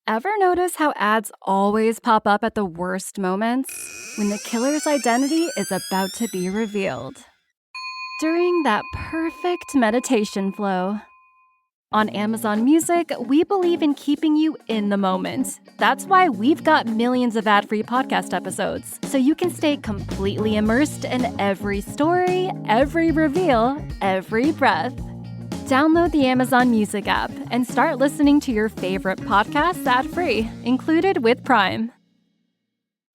Ever notice how ads always pop up at the worst moments? When the killer's identity is about to be revealed. During that perfect meditation flow. On Amazon Music, we believe in keeping you in the moment. That's why we've got millions of ad-free podcast episodes, so you can stay completely immersed in every story, every reveal, every breath. Download the Amazon Music app and start listening to your favorite podcasts ad-free, included with Prime.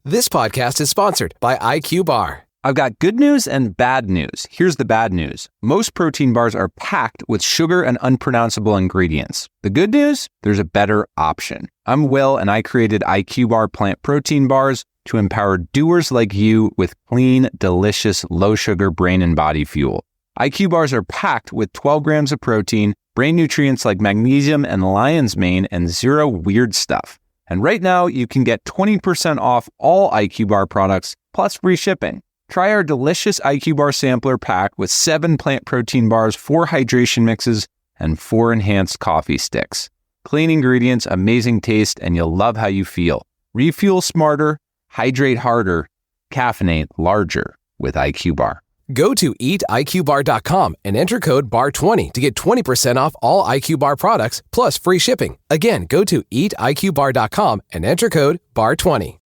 This podcast is sponsored by IQ Bar. I've got good news and bad news. Here's the bad news. Most protein bars are packed with sugar and unpronounceable ingredients. The good news? There's a better option. I'm Will, and I created IQ Bar plant protein bars to empower doers like you with clean, delicious, low-sugar brain and body fuel. IQ bars are packed with 12 grams of protein, brain nutrients like magnesium and lion's mane, and zero weird stuff. And right now, you can get 20% off all IQ Bar products, plus free shipping. Try our delicious IQ Bar sampler pack with 7 plant protein bars, 4 hydration mixes, and 4 enhanced coffee sticks. Clean ingredients, amazing taste, and you'll love how you feel. Refuel smarter, hydrate harder, caffeinate larger with IQ Bar. Go to eatiqbar.com and enter code BAR20 to get 20% off all IQ Bar products, plus free shipping. Again, go to eatiqbar.com and enter code BAR20.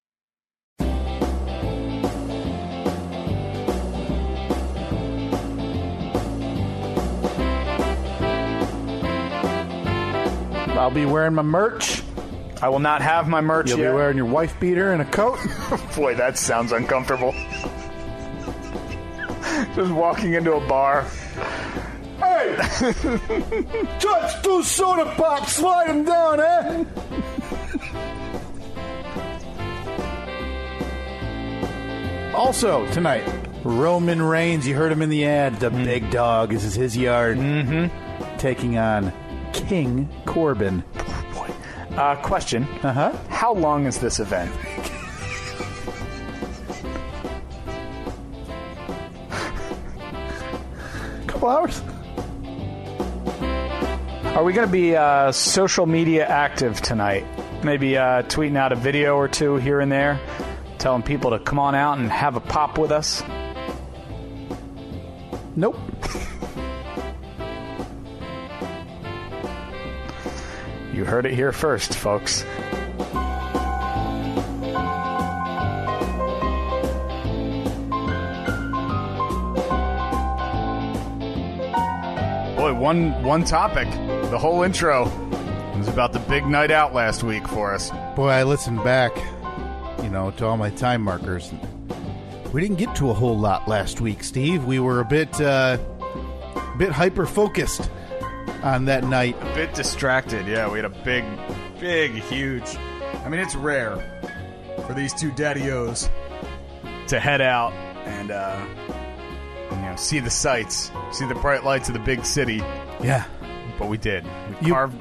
I'll be wearing my merch. I will not have my merch You'll yet. be wearing your wife beater and a coat. Boy, that sounds uncomfortable. Just walking into a bar. Hey! Touch 2 soda pop, slide them down, eh? Also, tonight, Roman Reigns. You heard him in the ad. The big dog. This is his yard. Mm-hmm. Taking on King Corbin. Oh, boy. Question. Uh-huh. How long is this event? Couple hours. Are we going to be social media active tonight? Maybe tweeting out a video or two here and there, telling people to come on out and have a pop with us? Nope. You heard it here first, folks. Boy, one topic. The whole intro was about the big night out last week for us. Boy, I listened back, to all my time markers. We didn't get to a whole lot last week, Steve. We were a bit hyper-focused on that night. A bit distracted, yeah. We had a big, huge... I mean, it's rare for these two daddy-os to head out and, see the sights, see the bright lights of the big city. Yeah. But we did.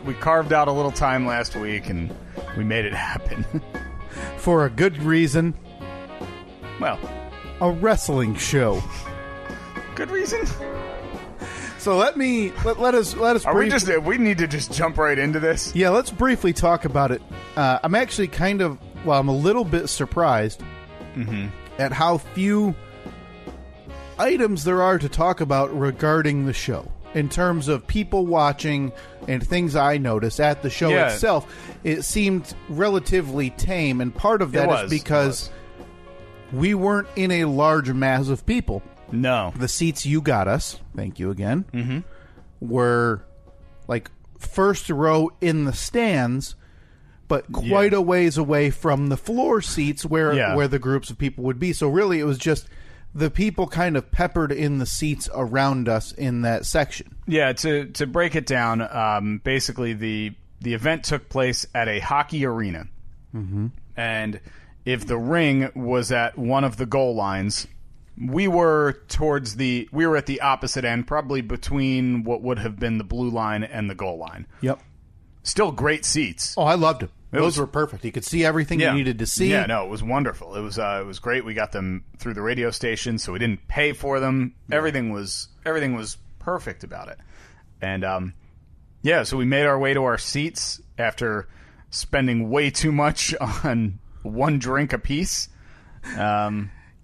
We carved out a little time last week, and we made it happen. For a good reason. Well, a wrestling show. Good reason? So let us. Are we need to just jump right into this? Yeah, let's briefly talk about it. I'm actually I'm a little bit surprised at how few items there are to talk about regarding the show. In terms of people watching and things I noticed at the show itself, it seemed relatively tame, and part of that is because we weren't in a large mass of people. No. The seats you got us, thank you again, were like first row in the stands, but quite a ways away from the floor seats where the groups of people would be. So really it was just the people kind of peppered in the seats around us in that section. Yeah, to break it down, basically the event took place at a hockey arena. Mm-hmm. And if the ring was at one of the goal lines, we were at the opposite end, probably between what would have been the blue line and the goal line. Yep. Still great seats. Oh, I loved it. Those were perfect. You could see everything you needed to see. Yeah, no, it was wonderful. It was great. We got them through the radio station, so we didn't pay for them. Yeah. Everything was perfect about it. And so we made our way to our seats after spending way too much on one drink apiece.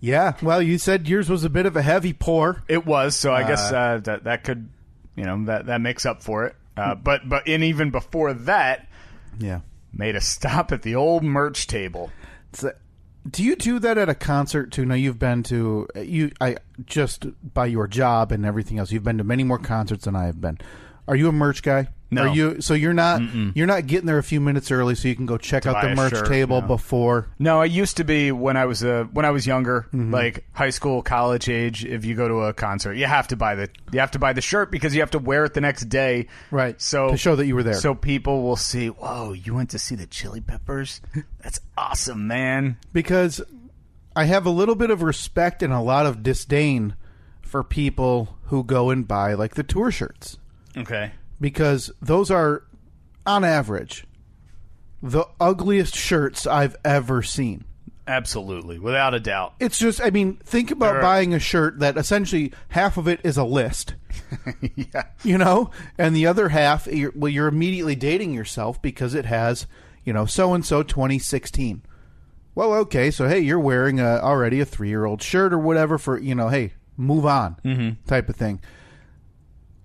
Yeah, well, you said yours was a bit of a heavy pour. It was, so I guess that could, that makes up for it. But even before that, made a stop at the old merch table. Do you do that at a concert too? Now you've been to just by your job and everything else. You've been to many more concerts than I have been. Are you a merch guy? No. You're not getting there a few minutes early so you can go check out the merch table before? No, I used to be when I was younger, like high school, college age. If you go to a concert, you have to buy the shirt because you have to wear it the next day, right? So to show that you were there, so people will see, whoa, you went to see the Chili Peppers? That's awesome, man. Because I have a little bit of respect and a lot of disdain for people who go and buy like the tour shirts. Okay. Because those are, on average, the ugliest shirts I've ever seen. Absolutely, without a doubt. It's just, I mean, think about buying a shirt that essentially half of it is a list. Yeah. And the other half, you're immediately dating yourself because it has, so-and-so 2016. Well, okay, so, hey, you're wearing already a 3-year-old shirt or whatever for, hey, move on type of thing.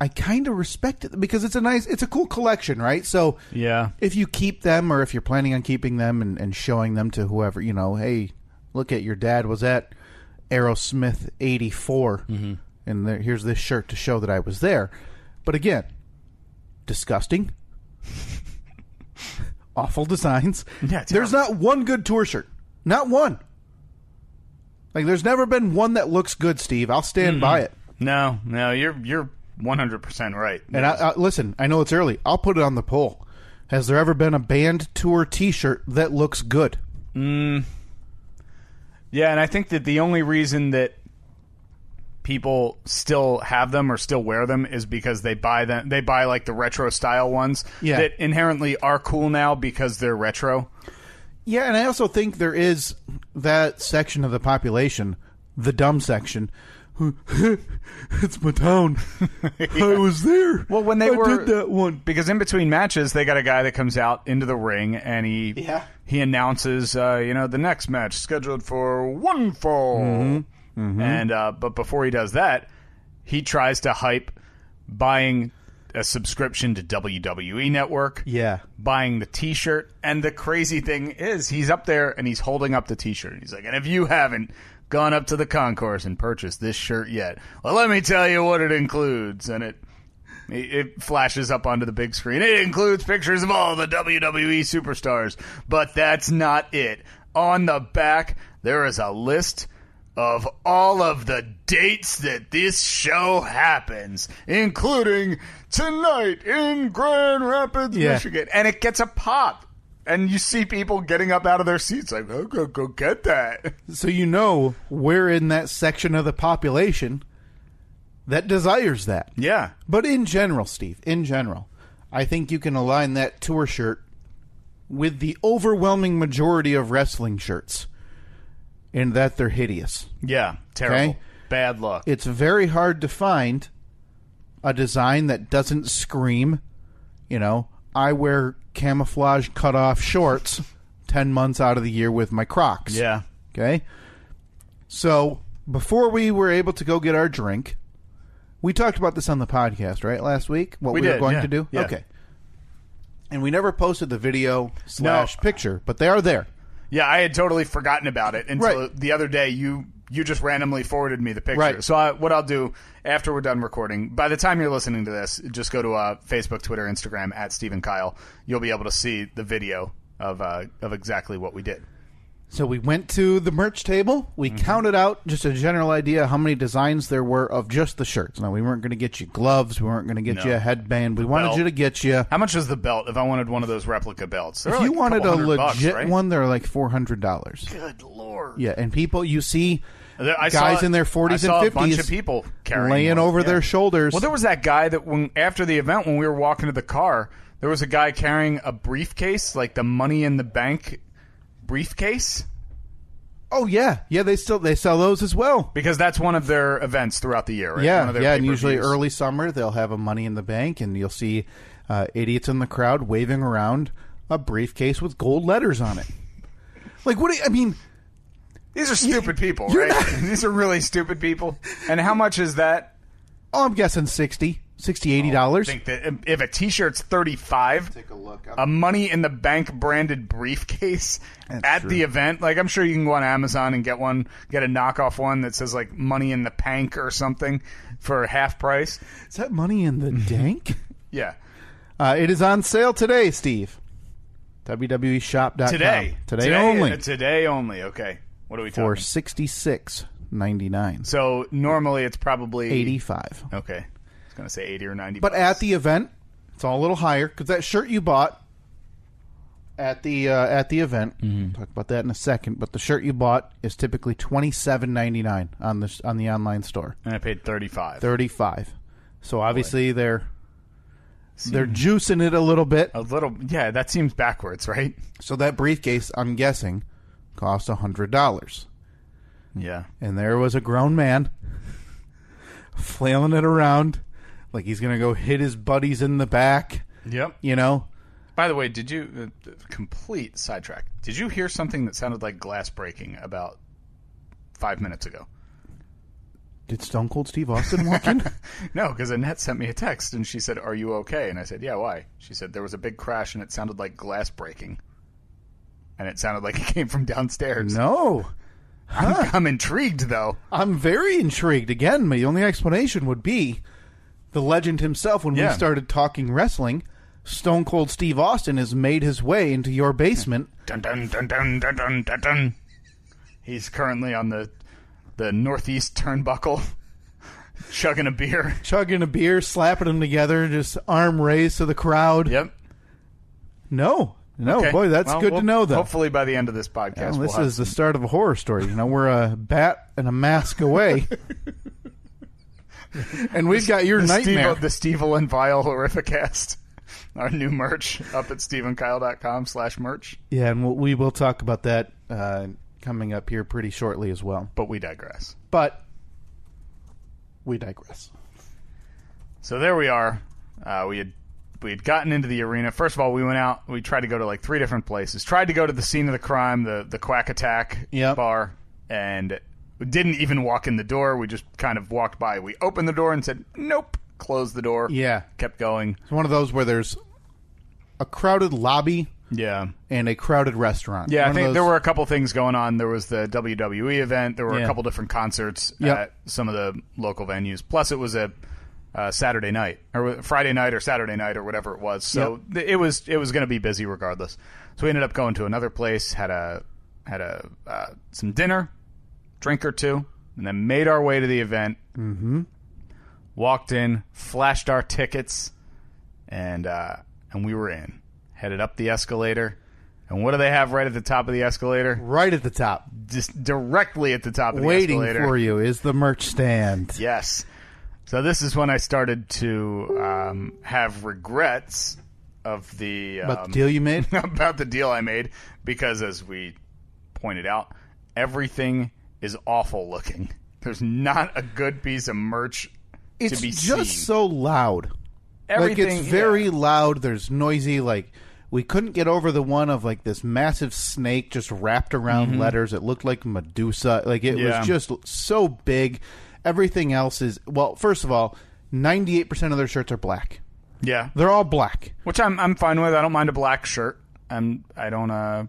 I kind of respect it because it's a cool collection, right? So yeah, if you keep them or if you're planning on keeping them and showing them to whoever, hey, look at your dad was at Aerosmith 84 and here's this shirt to show that I was there. But again, disgusting, awful designs. Yeah, there's not one good tour shirt. Not one. Like there's never been one that looks good, Steve. I'll stand by it. No, you're 100% right. And I listen, I know it's early. I'll put it on the poll. Has there ever been a band tour T-shirt that looks good? Yeah, and I think that the only reason that people still have them or still wear them is because they buy them. They buy like the retro style ones that inherently are cool now because they're retro. Yeah, and I also think there is that section of the population, the dumb section. It's my town. I was there. Well, when I did that one. Because in between matches, they got a guy that comes out into the ring and he announces, the next match scheduled for one fall. And but before he does that, he tries to hype buying a subscription to WWE Network. Yeah, buying the T-shirt. And the crazy thing is, he's up there and he's holding up the T-shirt. He's like, and if you haven't gone up to the concourse and purchased this shirt yet, well, let me tell you what it includes. And it flashes up onto the big screen. It includes pictures of all the WWE superstars. But that's not it. On the back, there is a list of all of the dates that this show happens, including tonight in Grand Rapids, Michigan. And it gets a pop. And you see people getting up out of their seats like, oh, go get that. So we're in that section of the population that desires that. Yeah. But in general, Steve, I think you can align that tour shirt with the overwhelming majority of wrestling shirts in that they're hideous. Yeah, terrible. Okay? Bad luck. It's very hard to find a design that doesn't scream, I wear camouflage cut-off shorts 10 months out of the year with my Crocs. Yeah. Okay? So, before we were able to go get our drink, we talked about this on the podcast, right, last week? What we were going to do? Yeah. Okay. And we never posted the video / picture, but they are there. Yeah, I had totally forgotten about it until the other day you just randomly forwarded me the picture. Right. So what I'll do after we're done recording, by the time you're listening to this, just go to Facebook, Twitter, Instagram, @StephenKyle. You'll be able to see the video of exactly what we did. So we went to the merch table. We counted out just a general idea how many designs there were of just the shirts. Now, we weren't going to get you gloves. We weren't going to get you a headband. We wanted you to get you... How much was the belt if I wanted one of those replica belts? If you wanted a legit one, they're like $400. Good Lord. Yeah, and people, you see guys in their 40s and 50s a bunch of people carrying laying over their shoulders. Well, there was that guy that after the event, when we were walking to the car, there was a guy carrying a briefcase, like the Money in the Bank briefcase. Oh, yeah. Yeah, they sell those as well. Because that's one of their events throughout the year, right? Yeah, and usually early summer they'll have a Money in the Bank, and you'll see idiots in the crowd waving around a briefcase with gold letters on it. Like, what do you, I mean... These are stupid people, right? These are really stupid people. And how much is that? Oh, I'm guessing $60, $80. I think that if a T-shirt's $35, Take a look. a Money in the Bank branded briefcase at the event, like I'm sure you can go on Amazon and get a knockoff one that says like Money in the Pank or something for half price. Is that Money in the Dank? Yeah. It is on sale today, Steve. WWEshop.com. Today only. Today only. Okay. What are we talking? For $66.99. So normally it's probably $85. Okay. I was going to say 80 or 90. But at the event, it's all a little higher because that shirt you bought at the event. We'll talk about that in a second. But the shirt you bought is typically $27.99 on the online store. And I paid $35. $35. So obviously they're juicing it a little bit. A little, yeah. That seems backwards, right? So that briefcase, I'm guessing, cost $100. Yeah. And there was a grown man flailing it around like he's going to go hit his buddies in the back. Yep. You know? By the way, did you, complete sidetrack, did you hear something that sounded like glass breaking about 5 minutes ago? Did Stone Cold Steve Austin walk in? No, because Annette sent me a text and she said, "Are you okay?" And I said, "Yeah, why?" She said, "There was a big crash and it sounded like glass breaking." And it sounded like it came from downstairs. No. I'm intrigued, though. I'm very intrigued. Again, my only explanation would be the legend himself. When we started talking wrestling, Stone Cold Steve Austin has made his way into your basement. Dun, dun, dun, dun, dun, dun, dun, dun. He's currently on the northeast turnbuckle, chugging a beer. Slapping them together, just arm raised to the crowd. Yep. No, Okay. Boy, that's good to know, though. Hopefully by the end of this podcast, this is the start of a horror story. You know, we're a bat and a mask away. And we've got your nightmare. The Steve and Vile Horrificast. Our new merch up at steveandkyle.com/merch. Yeah, and we will talk about that coming up here pretty shortly as well. But we digress. So there we are. We had gotten into the arena. First of all, we went out. We tried to go to like 3 different places. Tried to go to the scene of the crime, the Quack Attack bar, and we didn't even walk in the door. We just kind of walked by. We opened the door and said, "Nope." Closed the door. Yeah. Kept going. It's one of those where there's a crowded lobby. Yeah. And a crowded restaurant. Yeah, I think there were a couple things going on. There was the WWE event. There were a couple different concerts at some of the local venues. Plus, it was a Saturday night or Friday night or Saturday night or whatever it was. So it was going to be busy regardless. So we ended up going to another place, had some dinner, drink or two, and then made our way to the event. Mm-hmm. Walked in, flashed our tickets, and we were in. Headed up the escalator. And what do they have right at the top of the escalator? Right at the top. Just directly at the top of the escalator. Waiting for you is the merch stand. Yes. So this is when I started to have regrets of the... about the deal you made? About the deal I made. Because as we pointed out, everything is awful looking. There's not a good piece of merch to be seen. It's just so loud. Everything, like, it's very loud. There's noisy, like... We couldn't get over the one of, like, this massive snake just wrapped around letters. It looked like Medusa. Like, it was just so big. Everything else is... Well, first of all, 98% of their shirts are black. Yeah. They're all black. Which I'm fine with. I don't mind a black shirt. I'm not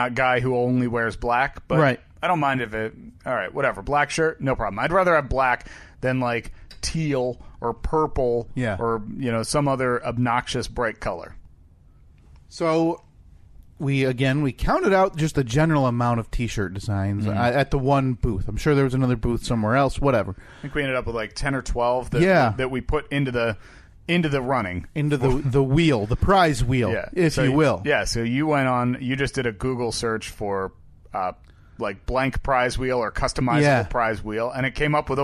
a guy who only wears black, but right. I don't mind if it... All right, whatever. Black shirt, no problem. I'd rather have black than, like, teal or purple or, some other obnoxious bright color. So, we counted out just the general amount of T-shirt designs at the one booth. I'm sure there was another booth somewhere else, whatever. I think we ended up with like 10 or 12 that we put into the running. Into the wheel, the prize wheel, if you will. Yeah, so you just did a Google search for like blank prize wheel or customizable prize wheel, and it came up with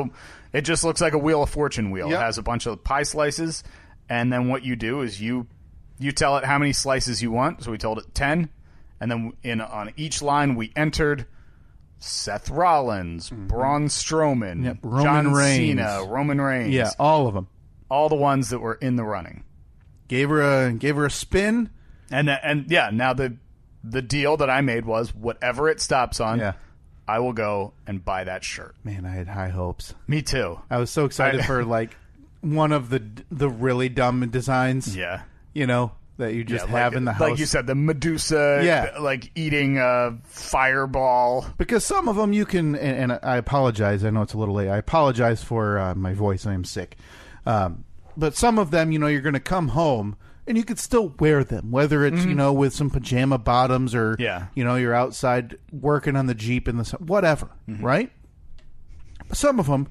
it just looks like a Wheel of Fortune wheel. It has a bunch of pie slices, and then what you do is you tell it how many slices you want. So we told it 10. And then on each line, we entered Seth Rollins, Braun Strowman, John Cena, Roman Reigns. Yeah, all of them. All the ones that were in the running. Gave her a spin. And yeah, now the deal that I made was whatever it stops on, Yeah. I will go and buy that shirt. Man, I had high hopes. Me too. I was so excited for like one of the really dumb designs. Yeah. You know, that you just have like, in the house. Like you said, the Medusa, Yeah. like eating a fireball. Because some of them you can, and I apologize, I know it's a little late. I apologize for my voice. I am sick. But some of them, you're going to come home and you could still wear them, whether it's, with some pajama bottoms or, you're outside working on the Jeep in the sun, whatever, right? But some of them,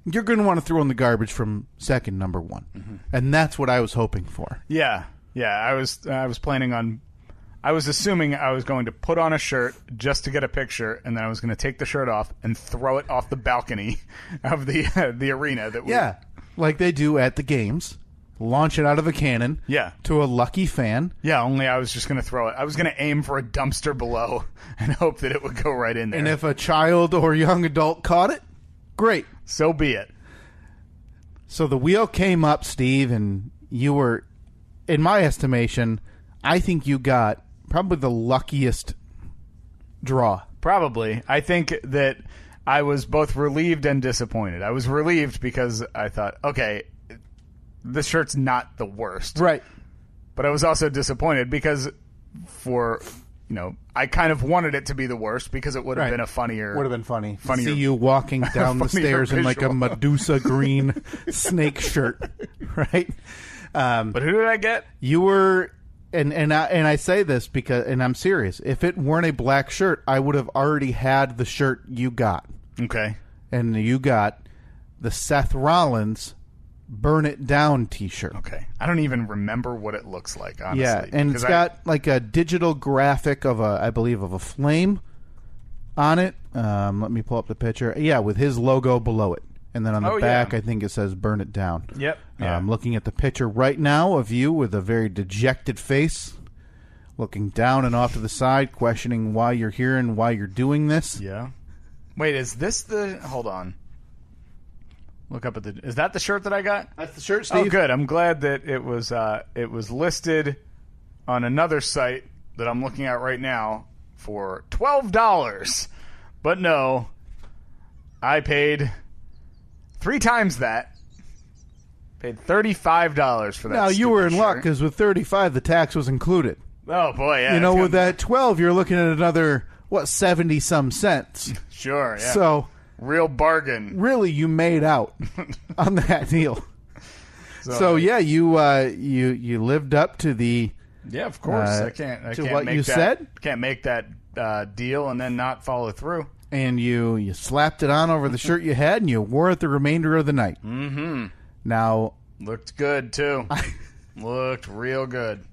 you're going to want to throw in the garbage from second number one. And that's what I was hoping for. Yeah. Yeah. I was planning on, I was assuming I was going to put on a shirt just to get a picture, and then I was going to take the shirt off and throw it off the balcony of the arena. Like they do at the games. Launch it out of a cannon to a lucky fan. Yeah, only I was just going to throw it. I was going to aim for a dumpster below and hope that it would go right in there. And if a child or young adult caught it, great. So be it. So the wheel came up, Steve, and you were, in my estimation, I think you got probably the luckiest draw. Probably. I think that I was both relieved and disappointed. I was relieved because I thought, okay, this shirt's not the worst. Right. But I was also disappointed because I kind of wanted it to be the worst because it would have been a funnier... Would have been funny. Funnier, see you walking down the stairs in like a Medusa green snake shirt, right? But who did I get? You were... And I say this because, and I'm serious, if it weren't a black shirt, I would have already had the shirt you got. Okay. And you got the Seth Rollins Burn It Down t-shirt. Okay. I don't even remember what it looks like, honestly. Yeah, and it's got like a digital graphic of a flame on it. Let me pull up the picture. Yeah, with his logo below it. And then on the back, I think it says Burn It Down. Yep. I'm looking at the picture right now of you with a very dejected face, looking down and off to the side, questioning why you're here and why you're doing this. Yeah. Wait, is this the... Hold on. Look up at the... Is that the shirt that I got? That's the shirt, Steve. Oh, good. I'm glad that it was listed on another site that I'm looking at right now for $12. But no, I paid 3 times that. Paid $35 for that. Now, you were in shirt. luck because with $35, the tax was included. Oh, boy, yeah. With that $12, you're looking at another, 70-some cents. Sure, yeah. So... Real bargain. Really, you made out on that deal. So yeah, you lived up to the... Yeah, of course. I can't what make you that, said. Can't make that deal and then not follow through. And you slapped it on over the shirt you had, and you wore it the remainder of the night. Mm-hmm. Now... Looked good, too. Looked real good.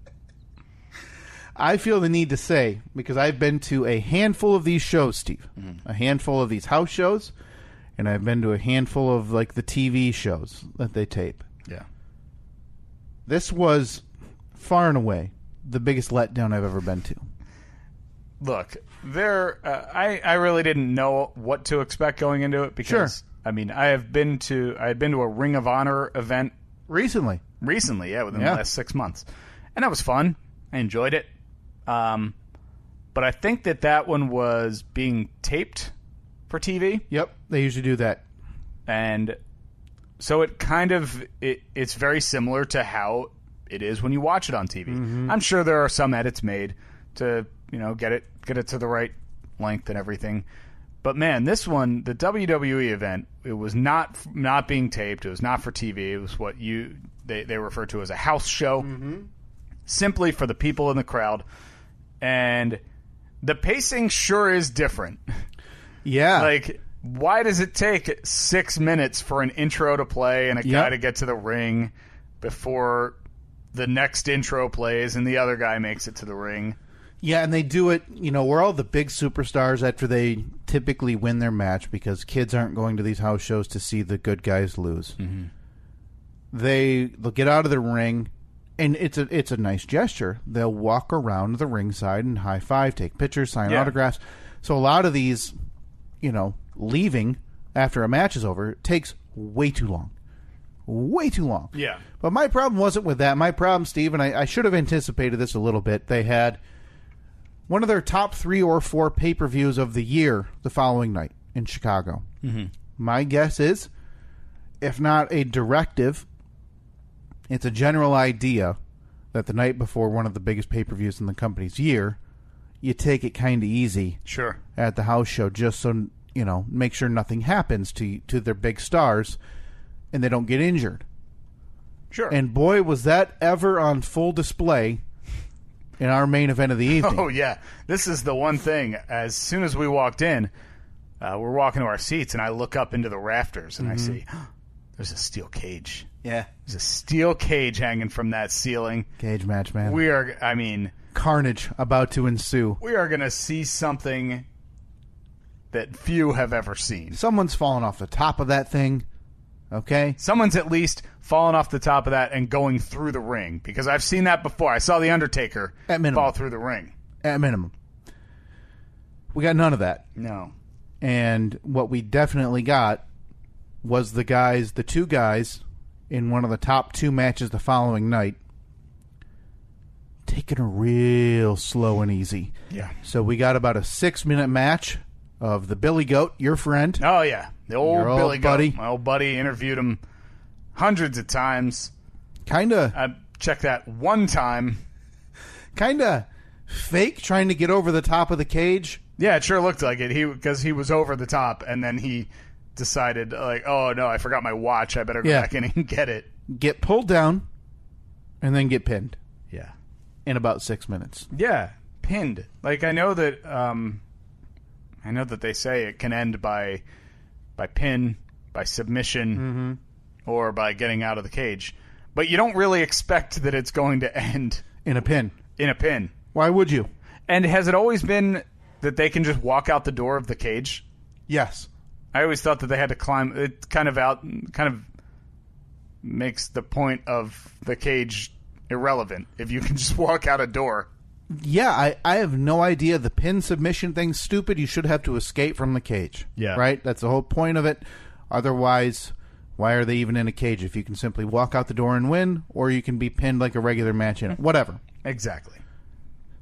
I feel the need to say, because I've been to a handful of these shows, Steve, a handful of these house shows, and I've been to a handful of like the TV shows that they tape. Yeah. This was far and away the biggest letdown I've ever been to. Look, I really didn't know what to expect going into it because I mean I had been to a Ring of Honor event recently, within the last 6 months, and that was fun. I enjoyed it. But I think that one was being taped for TV. Yep, they usually do that. And so it kind of it's very similar to how it is when you watch it on TV. Mm-hmm. I'm sure there are some edits made to, get it to the right length and everything. But man, this one, the WWE event, it was not being taped. It was not for TV. It was what they refer to as a house show, simply for the people in the crowd. And the pacing sure is different. Yeah. Like, why does it take 6 minutes for an intro to play and a guy to get to the ring before the next intro plays and the other guy makes it to the ring? Yeah, and they do it, where all the big superstars, after they typically win their match, because kids aren't going to these house shows to see the good guys lose. Mm-hmm. They'll get out of the ring. And it's a nice gesture. They'll walk around the ringside and high five, take pictures, sign autographs. So a lot of these, leaving after a match is over, it takes way too long. Way too long. Yeah. But my problem wasn't with that. My problem, Steve, and I should have anticipated this a little bit. They had one of their top 3 or 4 pay-per-views of the year the following night in Chicago. Mm-hmm. My guess is, if not a directive, it's a general idea that the night before one of the biggest pay-per-views in the company's year, you take it kind of easy Sure. at the house show just so, make sure nothing happens to their big stars and they don't get injured. Sure. And boy, was that ever on full display in our main event of the evening. Oh, yeah. This is the one thing. As soon as we walked in, we're walking to our seats, and I look up into the rafters, and I see, there's a steel cage. Yeah. There's a steel cage hanging from that ceiling. Cage match, man. Carnage about to ensue. We are going to see something that few have ever seen. Someone's fallen off the top of that thing, okay? Someone's at least fallen off the top of that and going through the ring, because I've seen that before. I saw The Undertaker fall through the ring. At minimum. We got none of that. No. And what we definitely got was the 2 guys in one of the top 2 matches the following night, taking it real slow and easy. Yeah. So we got about a 6-minute match of the Billy Goat, your friend. Oh, yeah. The old Billy buddy. Goat. My old buddy. Interviewed him hundreds of times. I checked that one time. Kind of fake trying to get over the top of the cage. Yeah, it sure looked like it. Because he was over the top, and then he decided, oh, no, I forgot my watch. I better go back in and get it. Get pulled down, and then get pinned. Yeah. In about 6 minutes. Yeah, pinned. I know that they say it can end by pin, by submission, or by getting out of the cage. But you don't really expect that it's going to end in a pin. Why would you? And has it always been that they can just walk out the door of the cage? Yes. I always thought that they had to climb. It kind of makes the point of the cage irrelevant if you can just walk out a door. Yeah, I have no idea. The pin submission thing's stupid. You should have to escape from the cage. Yeah. Right? That's the whole point of it. Otherwise, why are they even in a cage if you can simply walk out the door and win, or you can be pinned like a regular match in it? Whatever. Exactly.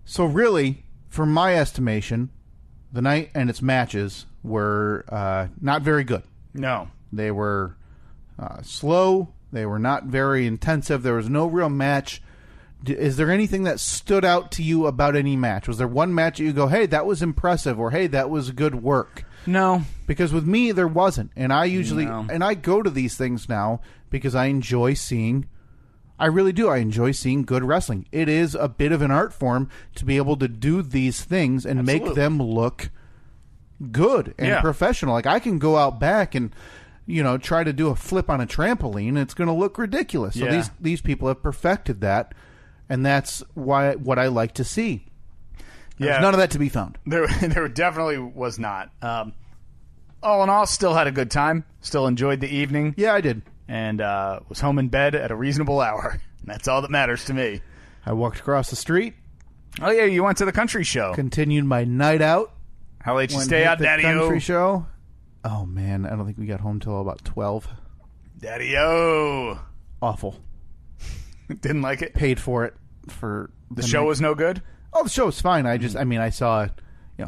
So really, from my estimation, the night and its matches were not very good. No. They were slow. They were not very intensive. There was no real match. Is there anything that stood out to you about any match? Was there one match that you go, hey, that was impressive, or hey, that was good work? No. Because with me, there wasn't. And I usually, and I go to these things now because I enjoy seeing, I really do. I enjoy seeing good wrestling. It is a bit of an art form to be able to do these things and make them look good and professional. I can go out back and, try to do a flip on a trampoline. It's going to look ridiculous. So these people have perfected that. And that's what I like to see. There's none of that to be found. There definitely was not. All in all, still had a good time. Still enjoyed the evening. Yeah, I did. And was home in bed at a reasonable hour. And that's all that matters to me. I walked across the street. Oh, yeah, you went to the country show. Continued my night out. How late you stay out, Daddy-O? Country show. Oh, man, I don't think we got home till about 12. Daddy-O. Awful. Didn't like it? Paid for it. For the show was no good? Oh, the show was fine. I saw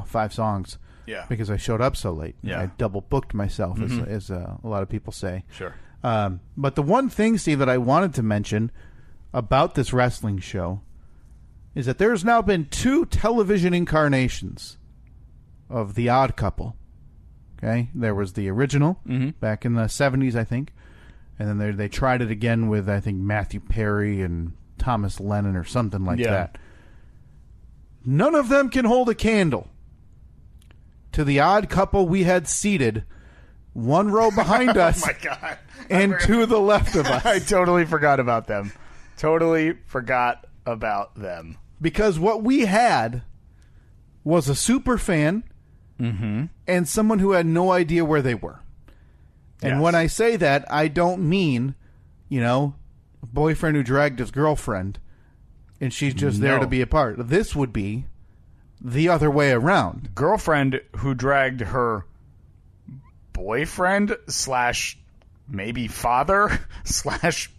5 songs. Yeah. Because I showed up so late. Yeah. I double booked myself, as a lot of people say. Sure. But the one thing, Steve, that I wanted to mention about this wrestling show is that there's now been 2 television incarnations of The Odd Couple. Okay? There was the original back in the 70s, I think. And then they tried it again with, I think, Matthew Perry and Thomas Lennon or something like that. None of them can hold a candle to The Odd Couple we had seated 1 row behind us. Oh, my God. And to the left of us. I totally forgot about them. Because what we had was a super fan and someone who had no idea where they were. And when I say that, I don't mean, a boyfriend who dragged his girlfriend and she's just there to be a part. This would be the other way around. Girlfriend who dragged her boyfriend / maybe father slash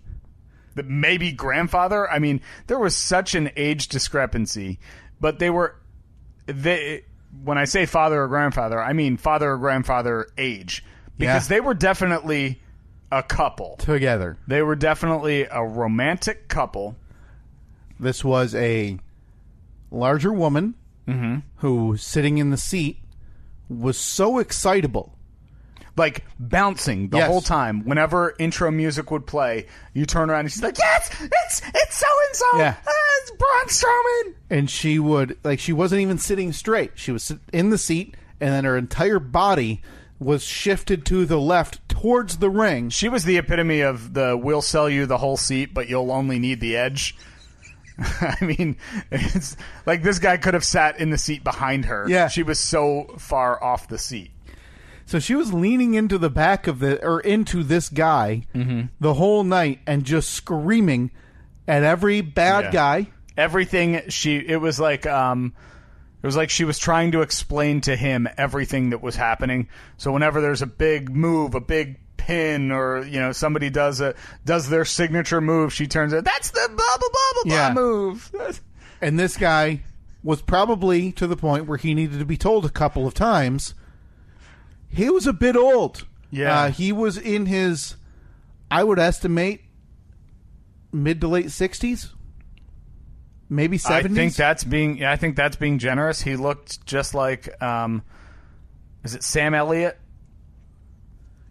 maybe grandfather. I mean, there was such an age discrepancy, but when I say father or grandfather, I mean father or grandfather age, because they were definitely a couple together. They were definitely a romantic couple. This was a larger woman who, sitting in the seat, was so excitable. Like bouncing the whole time. Whenever intro music would play, you turn around and she's like, yes, it's so-and-so. Yeah. It's Braun Strowman. And she would, she wasn't even sitting straight. She was in the seat, and then her entire body was shifted to the left towards the ring. She was the epitome of we'll sell you the whole seat, but you'll only need the edge. I mean, it's like this guy could have sat in the seat behind her. Yeah. She was so far off the seat. So she was leaning into the back of into this guy the whole night and just screaming at every bad guy. Everything it was like she was trying to explain to him everything that was happening. So whenever there's a big move, a big pin, or somebody does their signature move, she turns it. That's the blah blah blah blah blah move. And this guy was probably to the point where he needed to be told a couple of times. He was a bit old. Yeah. He was in his, I would estimate, mid to late 60s. Maybe 70s. I think that's being generous. He looked just like is it Sam Elliott?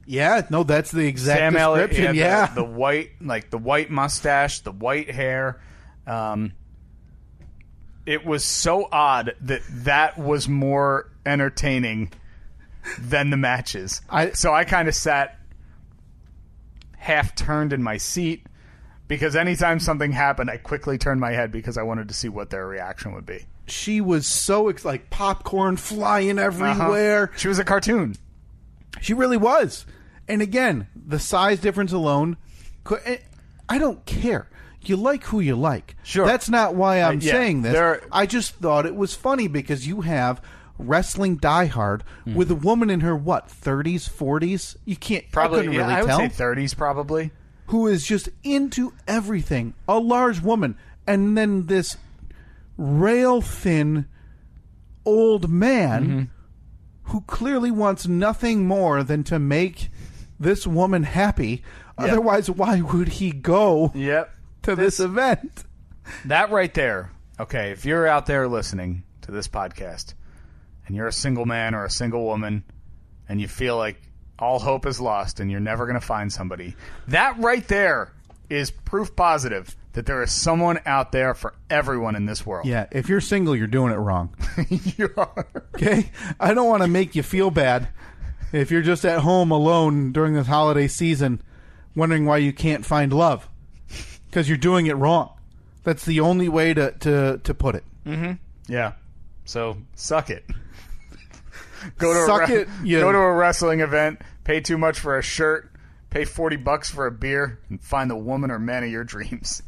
Yeah, no, that's the exact Sam description. Elliott, the white mustache, the white hair. It was so odd that was more entertaining than the matches. So I kind of sat half turned in my seat, because anytime something happened, I quickly turned my head because I wanted to see what their reaction would be. She was so like popcorn flying everywhere. She was a cartoon. She really was. And again, the size difference alone, I don't care. You like who you like. Sure. That's not why I'm saying this. I just thought it was funny because you have wrestling diehard with a woman in her 30s, 40s. You can't probably. I couldn't really I would tell. say 30s probably. Who is just into everything. A large woman, and then this rail thin old man who clearly wants nothing more than to make this woman happy. Yep. Otherwise, why would he go to this event? That right there. Okay, if you're out there listening to this podcast and you're a single man or a single woman and you feel like all hope is lost and you're never going to find somebody, that right there is proof positive that there is someone out there for everyone in this world. Yeah, if you're single, you're doing it wrong. You are. Okay? I don't want to make you feel bad if you're just at home alone during this holiday season wondering why you can't find love, because you're doing it wrong. That's the only way to put it. Mm-hmm. Yeah. So, suck it. Go to a wrestling event, pay too much for a shirt, pay $40 for a beer, and find the woman or man of your dreams.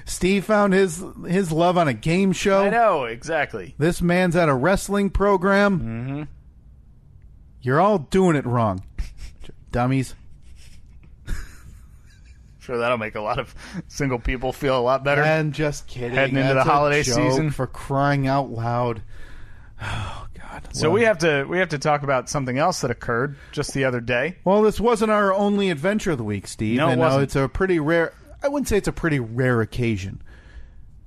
Steve found his love on a game show. I know, exactly. This man's at a wrestling program. Mm-hmm. You're all doing it wrong, dummies. Sure, that'll make a lot of single people feel a lot better. And just kidding. Heading into the holiday season. For crying out loud. Oh, God. So we have to talk about something else that occurred just the other day. Well, this wasn't our only adventure of the week, Steve. No, it wasn't. It's a pretty rare... I wouldn't say it's a pretty rare occasion.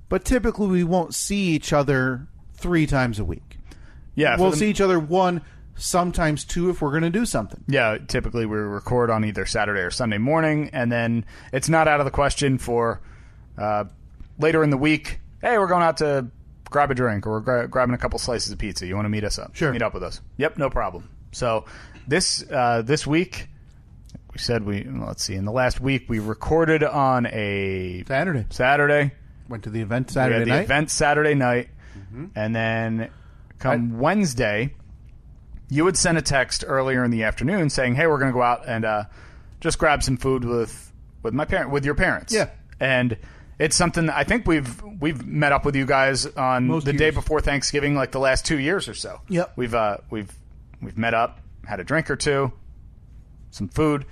But typically we won't see each other 3 times a week. Yeah. We'll see each other 1, sometimes 2 if we're going to do something. Yeah, typically we record on either Saturday or Sunday morning, and then it's not out of the question for later in the week, hey, we're going out to grab a drink, or we're grabbing a couple slices of pizza. You want to meet us up? Sure. Meet up with us. Yep, no problem. So this week, we said let's see, in the last week we recorded on a Saturday. Went to the event Saturday night. We had the event Saturday night, and then Wednesday, you would send a text earlier in the afternoon saying, hey, we're going to go out and just grab some food with your parents. Yeah. And it's something that I think we've met up with you guys on the day before Thanksgiving, like the last 2 years or so. Yep. We've met up, had a drink or two, some food.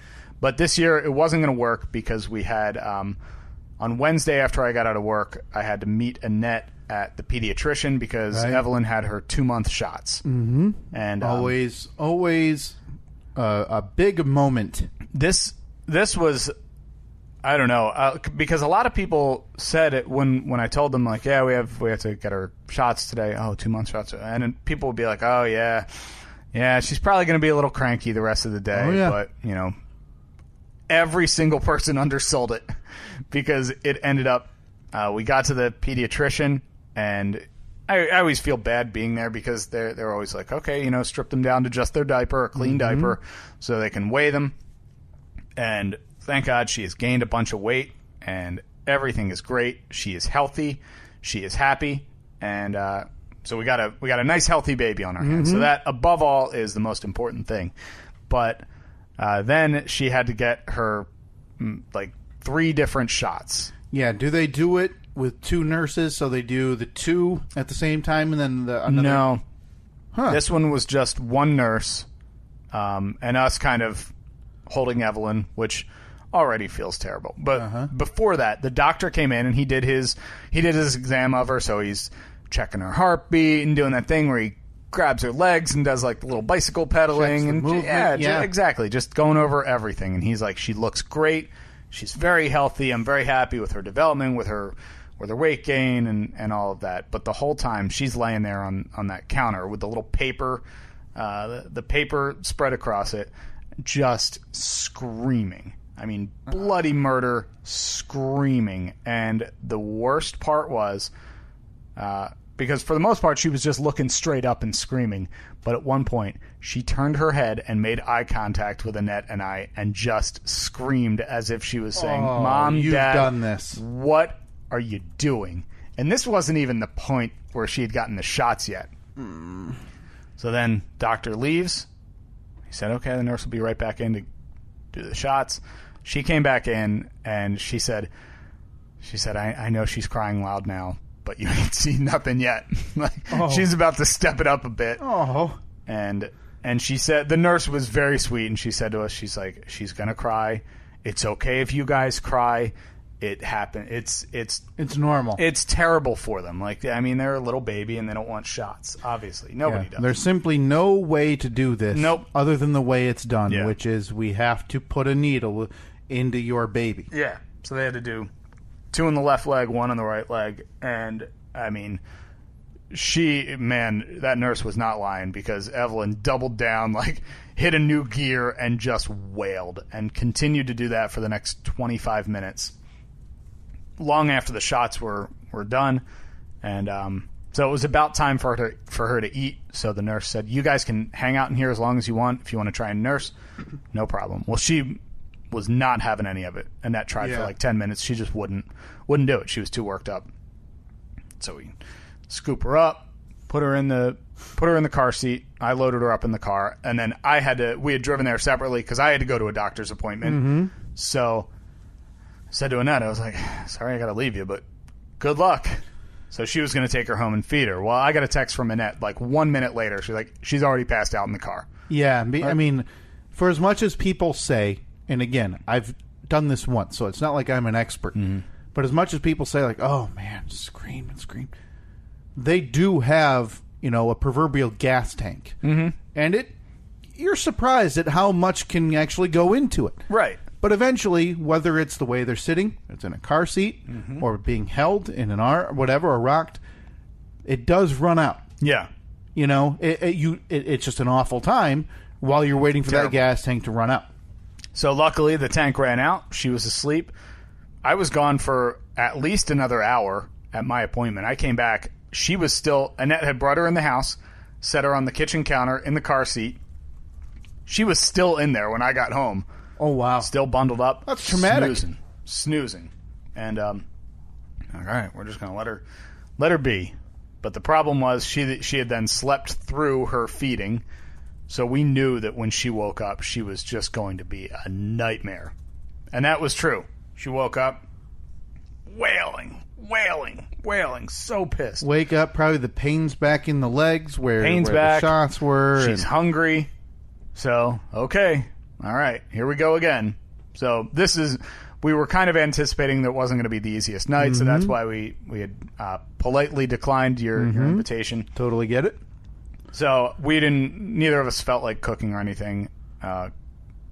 But this year it wasn't going to work because we had on Wednesday after I got out of work, I had to meet Annette at the pediatrician because Evelyn had her 2-month shots. Mm-hmm. And always a big moment. This was, I don't know, because a lot of people said it when I told them, like, yeah, we have to get her shots today. Oh, 2-month shots. And then people would be like, oh, yeah, she's probably going to be a little cranky the rest of the day. Oh, yeah. But, every single person undersold it because it ended up, we got to the pediatrician, and I always feel bad being there because they're always like, okay, strip them down to just their diaper, a clean diaper, so they can weigh them. And thank God she has gained a bunch of weight, and everything is great. She is healthy. She is happy. And so we got a nice, healthy baby on our hands. So that, above all, is the most important thing. But then she had to get her, 3 different shots. Yeah, do they do it with 2 nurses, so they do the 2 at the same time and then the another? No. Huh. This one was just 1 nurse and us kind of holding Evelyn, which already feels terrible. But before that, the doctor came in and he did his exam of her, so he's checking her heartbeat and doing that thing where he grabs her legs and does like the little bicycle pedaling and movement. Yeah, exactly, just going over everything. And he's like, she looks great. She's very healthy. I'm very happy with her development, with her weight gain and all of that. But the whole time she's laying there on that counter with the little paper, the paper spread across it, just screaming. I mean, bloody murder, screaming. And the worst part was, because for the most part she was just looking straight up and screaming, but at one point she turned her head and made eye contact with Annette and I and just screamed as if she was saying, Mom, you've Dad, done this. What are you doing? And this wasn't even the point where she had gotten the shots yet. So then doctor leaves. He said, okay, the nurse will be right back in to do the shots. She came back in and she said, I know she's crying loud now, but you ain't seen nothing yet. She's about to step it up a bit. Oh. And she said, the nurse was very sweet, and she said to us, she's like, she's going to cry. It's okay if you guys cry. It happened. It's normal. It's terrible for them. They're a little baby and they don't want shots, obviously. Nobody does. There's simply no way to do this other than the way it's done, which is we have to put a needle into your baby. Yeah. So they had to do 2 in the left leg, 1 in the right leg. And, that nurse was not lying because Evelyn doubled down, hit a new gear and just wailed and continued to do that for the next 25 minutes. Long after the shots were done. And so it was about time for her to eat. So the nurse said, you guys can hang out in here as long as you want. If you want to try and nurse, no problem. Well, she was not having any of it. Annette tried for 10 minutes. She just wouldn't do it. She was too worked up. So we scoop her up, put her in the car seat. I loaded her up in the car, and then we had driven there separately because I had to go to a doctor's appointment. So I said to Annette, I was like, sorry, I got to leave you, but good luck. So she was going to take her home and feed her. Well, I got a text from Annette 1 minute later. She's already passed out in the car. Yeah, for as much as people say, and again, I've done this once, so it's not like I'm an expert, but as much as people say, oh man, scream and scream, they do have, a proverbial gas tank. And you're surprised at how much can actually go into it. Right. But eventually, whether it's the way they're sitting, it's in a car seat, or being held in an arm, whatever, or rocked, it does run out. Yeah. It's just an awful time while you're waiting for that gas tank to run out. So luckily, the tank ran out. She was asleep. I was gone for at least another hour at my appointment. I came back. She was still... Annette had brought her in the house, set her on the kitchen counter in the car seat. She was still in there when I got home. Oh, wow. Still bundled up. That's traumatic. Snoozing. And, all right, we're just going to let her be. But the problem was she had then slept through her feeding, so we knew that when she woke up, she was just going to be a nightmare. And that was true. She woke up wailing, so pissed. Wake up, probably the pain's back in the legs where back. The shots were. She's hungry. So, okay. All right, here we go again. So we were kind of anticipating that it wasn't going to be the easiest night, so that's why we had politely declined your invitation. Totally get it. So neither of us felt like cooking or anything.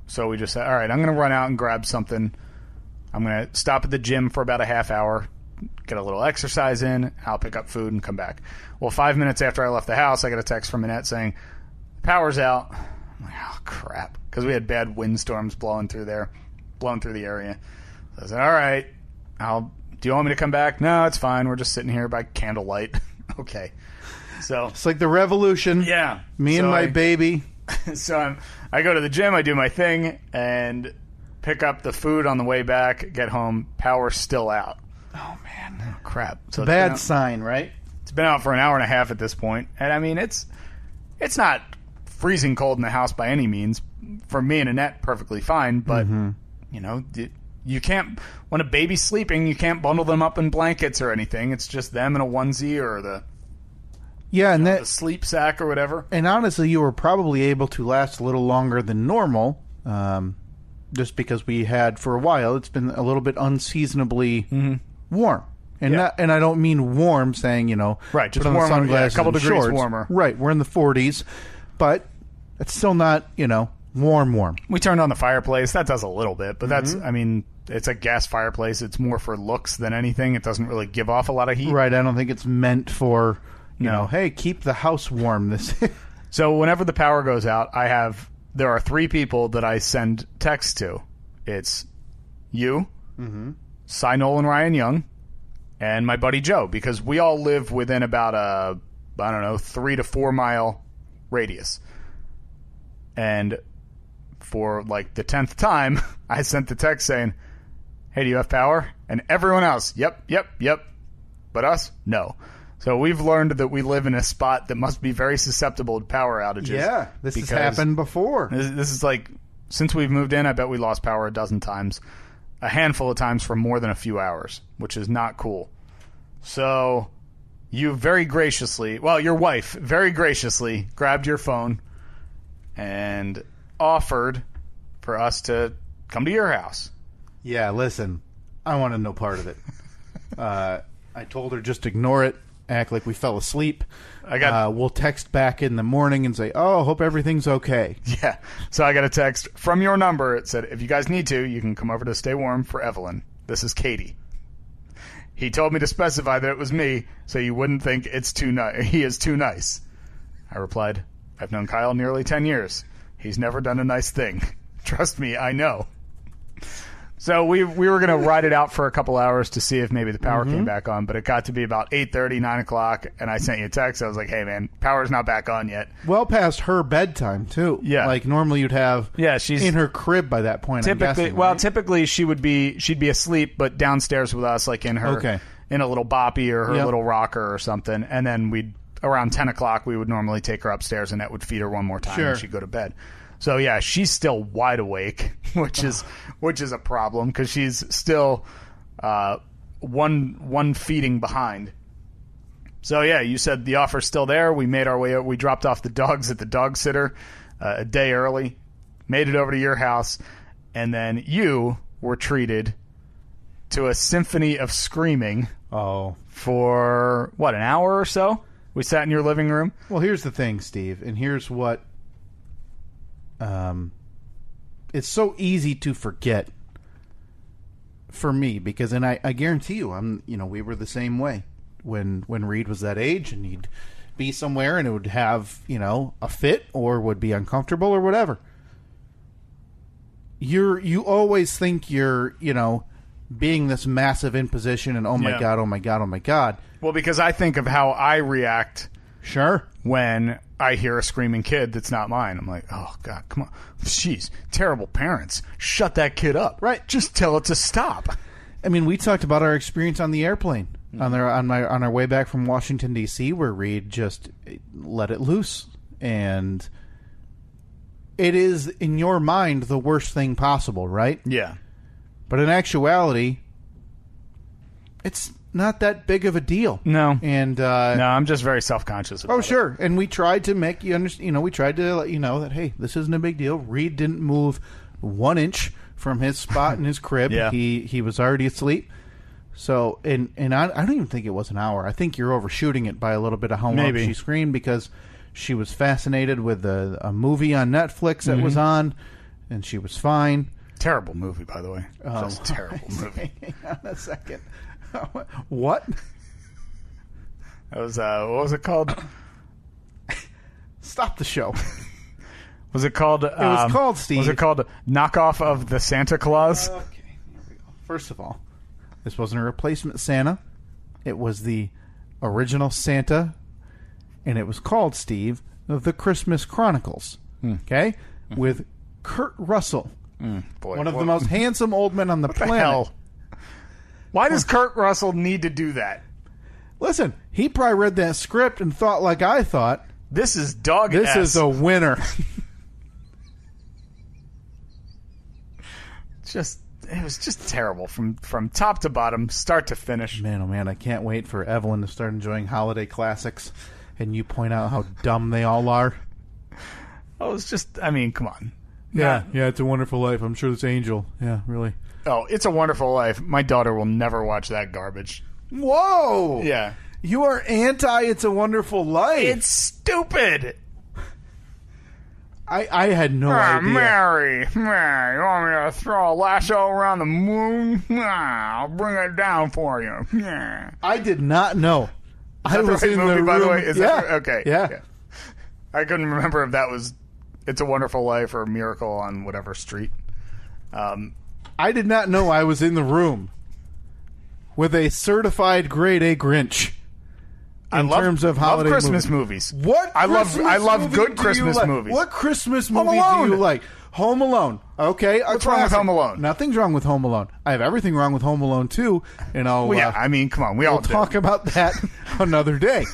So we just said, all right, I'm going to run out and grab something. I'm going to stop at the gym for about a half hour, get a little exercise in. I'll pick up food and come back. Well, 5 minutes after I left the house, I got a text from Annette saying, power's out. I'm like, oh, crap. Because we had bad windstorms blowing through the area. So I said, all right, do you want me to come back? No, it's fine. We're just sitting here by candlelight. Okay. So it's like the revolution. Yeah. Me and my baby. So I go to the gym, I do my thing, and pick up the food on the way back, get home, power's still out. Oh, man. Oh, crap. So bad sign, right? It's been out for an hour and a half at this point. And, I mean, it's not freezing cold in the house by any means. For me and Annette, perfectly fine. But, you know, you can't – when a baby's sleeping, you can't bundle them up in blankets or anything. It's just them in a onesie or the sleep sack or whatever. And honestly, you were probably able to last a little longer than normal, just because we had for a while. It's been a little bit unseasonably warm, and I don't mean warm, saying right, just put on warmer, the sunglasses, a couple and degrees shorts. Warmer. Right, we're in the 40s, but it's still not warm. We turned on the fireplace. That does a little bit, but that's I mean. It's a gas fireplace. It's more for looks than anything. It doesn't really give off a lot of heat. Right. I don't think it's meant for, hey, keep the house warm. So whenever the power goes out, there are 3 people that I send texts to. It's you, Cy Nolan Ryan Young, and my buddy Joe, because we all live within about a, 3 to 4 mile radius. And for like the 10th time, I sent the text saying, hey, do you have power? And everyone else, yep. But us, no. So we've learned that we live in a spot that must be very susceptible to power outages. Yeah, this has happened before. This is like, since we've moved in, I bet we lost power a dozen times. A handful of times for more than a few hours, which is not cool. So you very graciously, your wife very graciously grabbed your phone and offered for us to come to your house. Yeah, listen, I wanted no part of it. I told her just ignore it, act like we fell asleep. We'll text back in the morning and say, hope everything's okay. Yeah, so I got a text from your number. It said, if you guys need to, you can come over to Stay Warm for Evelyn. This is Katie. He told me to specify that it was me, so you wouldn't think he is too nice. I replied, I've known Kyle nearly 10 years. He's never done a nice thing. Trust me, I know. So we were going to ride it out for a couple hours to see if maybe the power came back on, but it got to be about 8:30, 9 o'clock, and I sent you a text. I was like, hey, man, power's not back on yet. Well past her bedtime, too. Yeah. Like, normally you'd have she's in her crib by that point, I'm guessing, right? Typically she'd be asleep, but downstairs with us, like in her in a little boppy or her little rocker or something, and then around 10 o'clock, we would normally take her upstairs, and that would feed her one more time, and she'd go to bed. So yeah, she's still wide awake, which is a problem because she's still one feeding behind. So yeah, you said the offer's still there. We made our way up. We dropped off the dogs at the dog sitter a day early, made it over to your house, and then you were treated to a symphony of screaming. For an hour or so? We sat in your living room. Well, here's the thing, Steve, and here's what. It's so easy to forget for me because, and I guarantee you, we were the same way when Reed was that age, and he'd be somewhere and it would have, a fit or would be uncomfortable or whatever. You always think you're, being this massive imposition and oh my God. Well, because I think of how I react. Sure. When I hear a screaming kid that's not mine, I'm like, oh God, come on. Jeez, terrible parents. Shut that kid up. Right. Just tell it to stop. I mean, we talked about our experience on the airplane on our way back from Washington, D.C., where Reed just let it loose. And it is, in your mind, the worst thing possible, right? Yeah. But in actuality, it's not that big of a deal. No. And no, I'm just very self-conscious about it. Oh, sure. And we tried to make you understand, we tried to let you know that, hey, this isn't a big deal. Reed didn't move 1 inch from his spot in his crib. Yeah. He was already asleep. So, and I don't even think it was an hour. I think you're overshooting it by a little bit of how long she screamed because she was fascinated with a movie on Netflix that was on, and she was fine. Terrible movie, by the way. Just terrible movie. Hang on a second. What? That was, what was it called? Stop the show. Was it called... It was called, Steve. Was it called Knockoff of the Santa Claus? Okay, here we go. First of all, this wasn't a replacement Santa. It was the original Santa, and it was called, Steve, The Christmas Chronicles. Okay? With Kurt Russell. Boy, One of the most handsome old men on the planet. Hell? Why does Kurt Russell need to do that? Listen, he probably read that script and thought like I thought. This is dog This is a winner. It was just terrible from top to bottom, start to finish. Man, oh man, I can't wait for Evelyn to start enjoying holiday classics and you point out how dumb they all are. Oh, it's just, I mean, come on. Yeah, It's a Wonderful Life. I'm sure this angel. Yeah, really. Oh, It's a Wonderful Life. My daughter will never watch that garbage. Whoa! Yeah. You are anti It's a Wonderful Life. It's stupid. I had no idea. Mary, you want me to throw a lasso around the moon? I'll bring it down for you. Yeah. I did not know. I was in movie, the by the room. way? Is yeah. that okay? Yeah. I couldn't remember if that was It's a Wonderful Life or Miracle on whatever street. I did not know I was in the room with a certified grade A Grinch. In terms of holiday love Christmas movies. What? I love movie good do Christmas you like? movies. What Christmas movie do Alone. you like? Home Alone. Okay. What's wrong with Home Alone? Nothing's wrong with Home Alone. I have everything wrong with Home Alone too. And I'll Well, yeah, I mean, come on, we all we'll do. talk about that another day.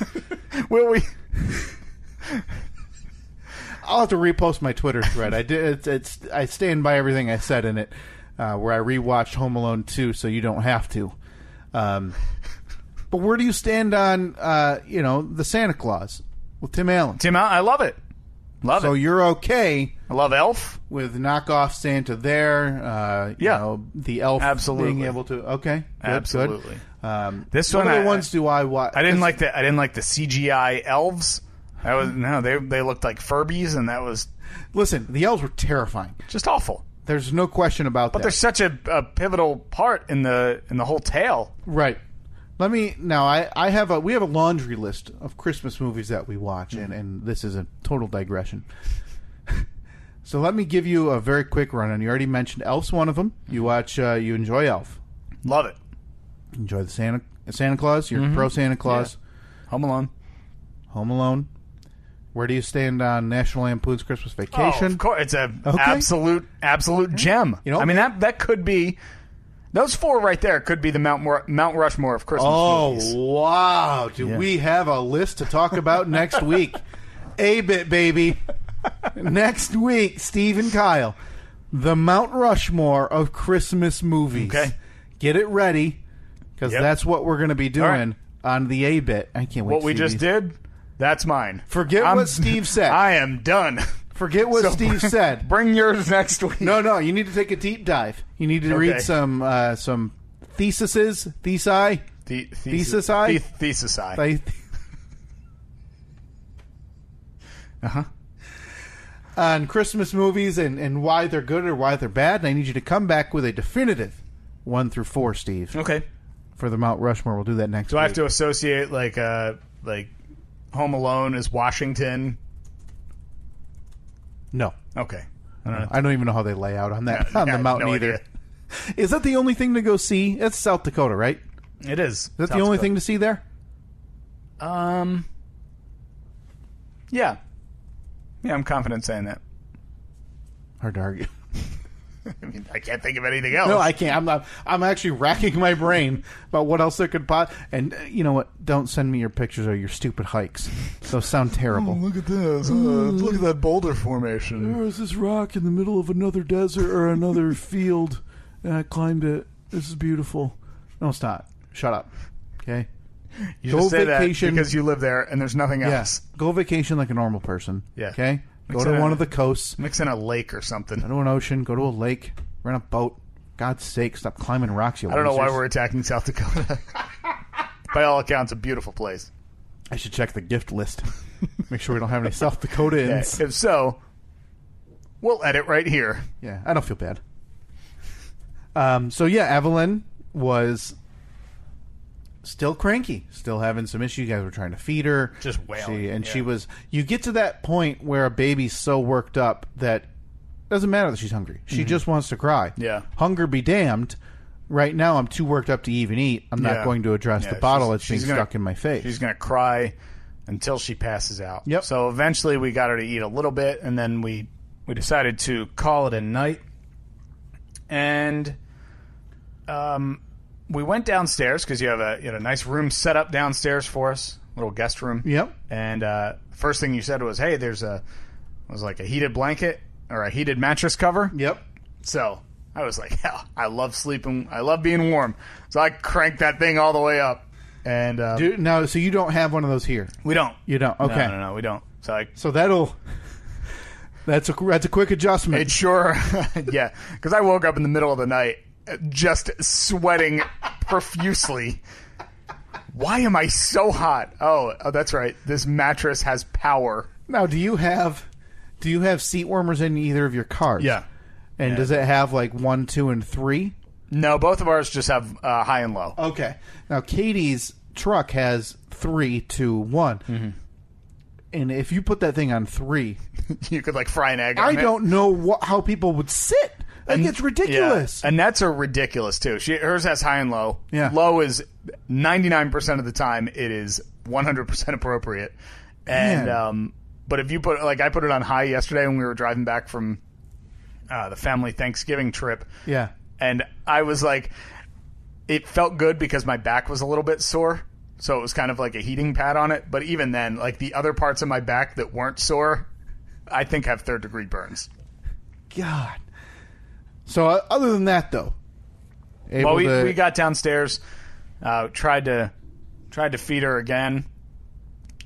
Will we? I'll have to repost my Twitter thread. I did. I stand by everything I said in it, where I rewatched Home Alone 2, so you don't have to. But where do you stand on, the Santa Claus with Tim Allen? I love it. So you're okay I love Elf. with knockoff Santa there? The Elf Absolutely. being able to. Okay, good, Absolutely. Good. This what one, other ones do I watch? I didn't like the CGI elves. That was they looked like Furbies, and that was Listen, the elves were terrifying. just awful. There's no question about But that. they're such a pivotal part in the whole tale. Right. Let me now. We have a laundry list of Christmas movies that we watch, and this is a total digression. So let me give you a very quick run. And you already mentioned Elf's one of them. You watch. You enjoy Elf. Love it. Enjoy the Santa Claus. You're pro Santa Claus. Yeah. Home Alone. Home Alone. Where do you stand on National Lampoon's Christmas Vacation? Oh, of course, it's a Okay. absolute gem. You know, I mean that could be. Those four right there could be the Mount Rushmore of Christmas movies. Oh, wow. Do we have a list to talk about next week? A-Bit, baby. Next week, Steve and Kyle. The Mount Rushmore of Christmas movies. Okay. Get it ready, because that's what we're going to be doing on the A-Bit. I can't wait What to we see just these. did, that's mine. Forget what Steve said. I am done. Forget what Steve said. Bring yours next week. No, you need to take a deep dive. You need to read some thesi. Thesisi. On Christmas movies and why they're good or why they're bad. And I need you to come back with a definitive 1 through 4, Steve. Okay. For the Mount Rushmore, we'll do that next week. Do I have to associate like Home Alone as Washington? No. Okay. I don't even know how they lay out on that on I the have mountain no either. idea. Is that the only thing to go see? That's South Dakota, right? It is. Is that the only thing to see there? Yeah. Yeah, I'm confident saying that. Hard to argue. I mean, I can't think of anything else. No, I can't. I'm actually racking my brain about what else there could and you know what? Don't send me your pictures of your stupid hikes. Those sound terrible. Look at this. Look at that boulder formation. There's this rock in the middle of another desert or another field, and I climbed it. This is beautiful. No, it's not. Shut up. Okay? You Go just say vacation. that because you live there and there's nothing else. Go vacation like a normal person. Yeah. Okay? Go Mix to in one a- of the coasts. Mix in a lake or something. Go to an ocean. Go to a lake. Rent a boat. God's sake, stop climbing rocks, you I don't know why losers. we're attacking South Dakota. By all accounts, a beautiful place. I should check the gift list. Make sure we don't have any South Dakotans. Yeah, if so, we'll edit right here. Yeah, I don't feel bad. So yeah, Evelyn was still cranky, still having some issues. You guys were trying to feed her. Just wailing. She was... You get to that point where a baby's so worked up that it doesn't matter that she's hungry. She just wants to cry. Yeah. Hunger be damned. Right now, I'm too worked up to even eat. I'm not going to address the bottle that's being stuck in my face. She's going to cry until she passes out. Yep. So eventually we got her to eat a little bit, and then we decided to call it a night. And we went downstairs because you had a nice room set up downstairs for us, little guest room. Yep. And first thing you said was, "Hey, was like a heated blanket or a heated mattress cover." Yep. So I was like, hell, I love sleeping. I love being warm. So I cranked that thing all the way up. And so you don't have one of those here? We don't. You don't? Okay. No, we don't. So that's a quick adjustment. It sure, yeah. Because I woke up in the middle of the night just sweating profusely. Why am I so hot? Oh, that's right. This mattress has power. Now, do you have seat warmers in either of your cars? Yeah. And does it have like 1, 2, and 3? No, both of ours just have high and low. Okay. Now, Katie's truck has 3, 2, 1. Mm-hmm. And if you put that thing on 3... you could like fry an egg on it. I don't know how people would sit. Like, it's ridiculous. Yeah. And that's a ridiculous, too. Hers has high and low. Yeah. Low is 99% of the time. It is 100% appropriate. And but if you put... Like, I put it on high yesterday when we were driving back from... the family Thanksgiving trip. Yeah. And I was like, it felt good because my back was a little bit sore. So it was kind of like a heating pad on it. But even then, like the other parts of my back that weren't sore, I think have 3rd-degree burns. God. So other than that, though. We got downstairs, tried to feed her again,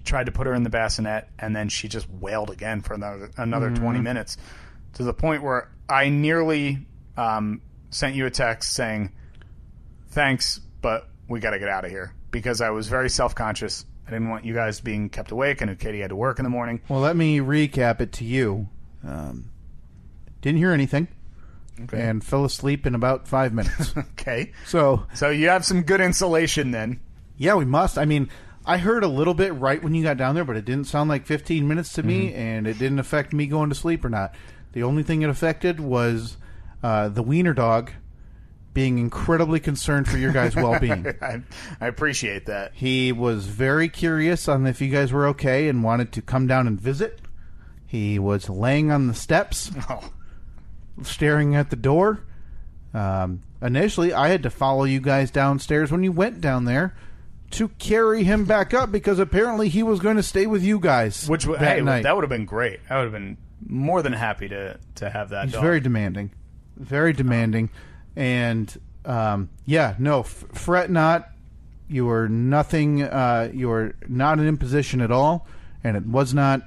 tried to put her in the bassinet, and then she just wailed again for another 20 minutes. To the point where I nearly sent you a text saying, thanks, but we got to get out of here. Because I was very self-conscious. I didn't want you guys being kept awake. I knew Katie had to work in the morning. Well, let me recap it to you. Didn't hear anything. Okay. And fell asleep in about 5 minutes. Okay. So you have some good insulation then. Yeah, we must. I mean, I heard a little bit right when you got down there, but it didn't sound like 15 minutes to me, and it didn't affect me going to sleep or not. The only thing it affected was the wiener dog being incredibly concerned for your guys' well-being. I appreciate that. He was very curious on if you guys were okay and wanted to come down and visit. He was laying on the steps, staring at the door. Initially, I had to follow you guys downstairs when you went down there to carry him back up because apparently he was going to stay with you guys night. That would have been great. I would have been more than happy to have that He's dog. Very demanding. Very demanding. And, fret not. You are nothing. You are not an imposition at all. And it was not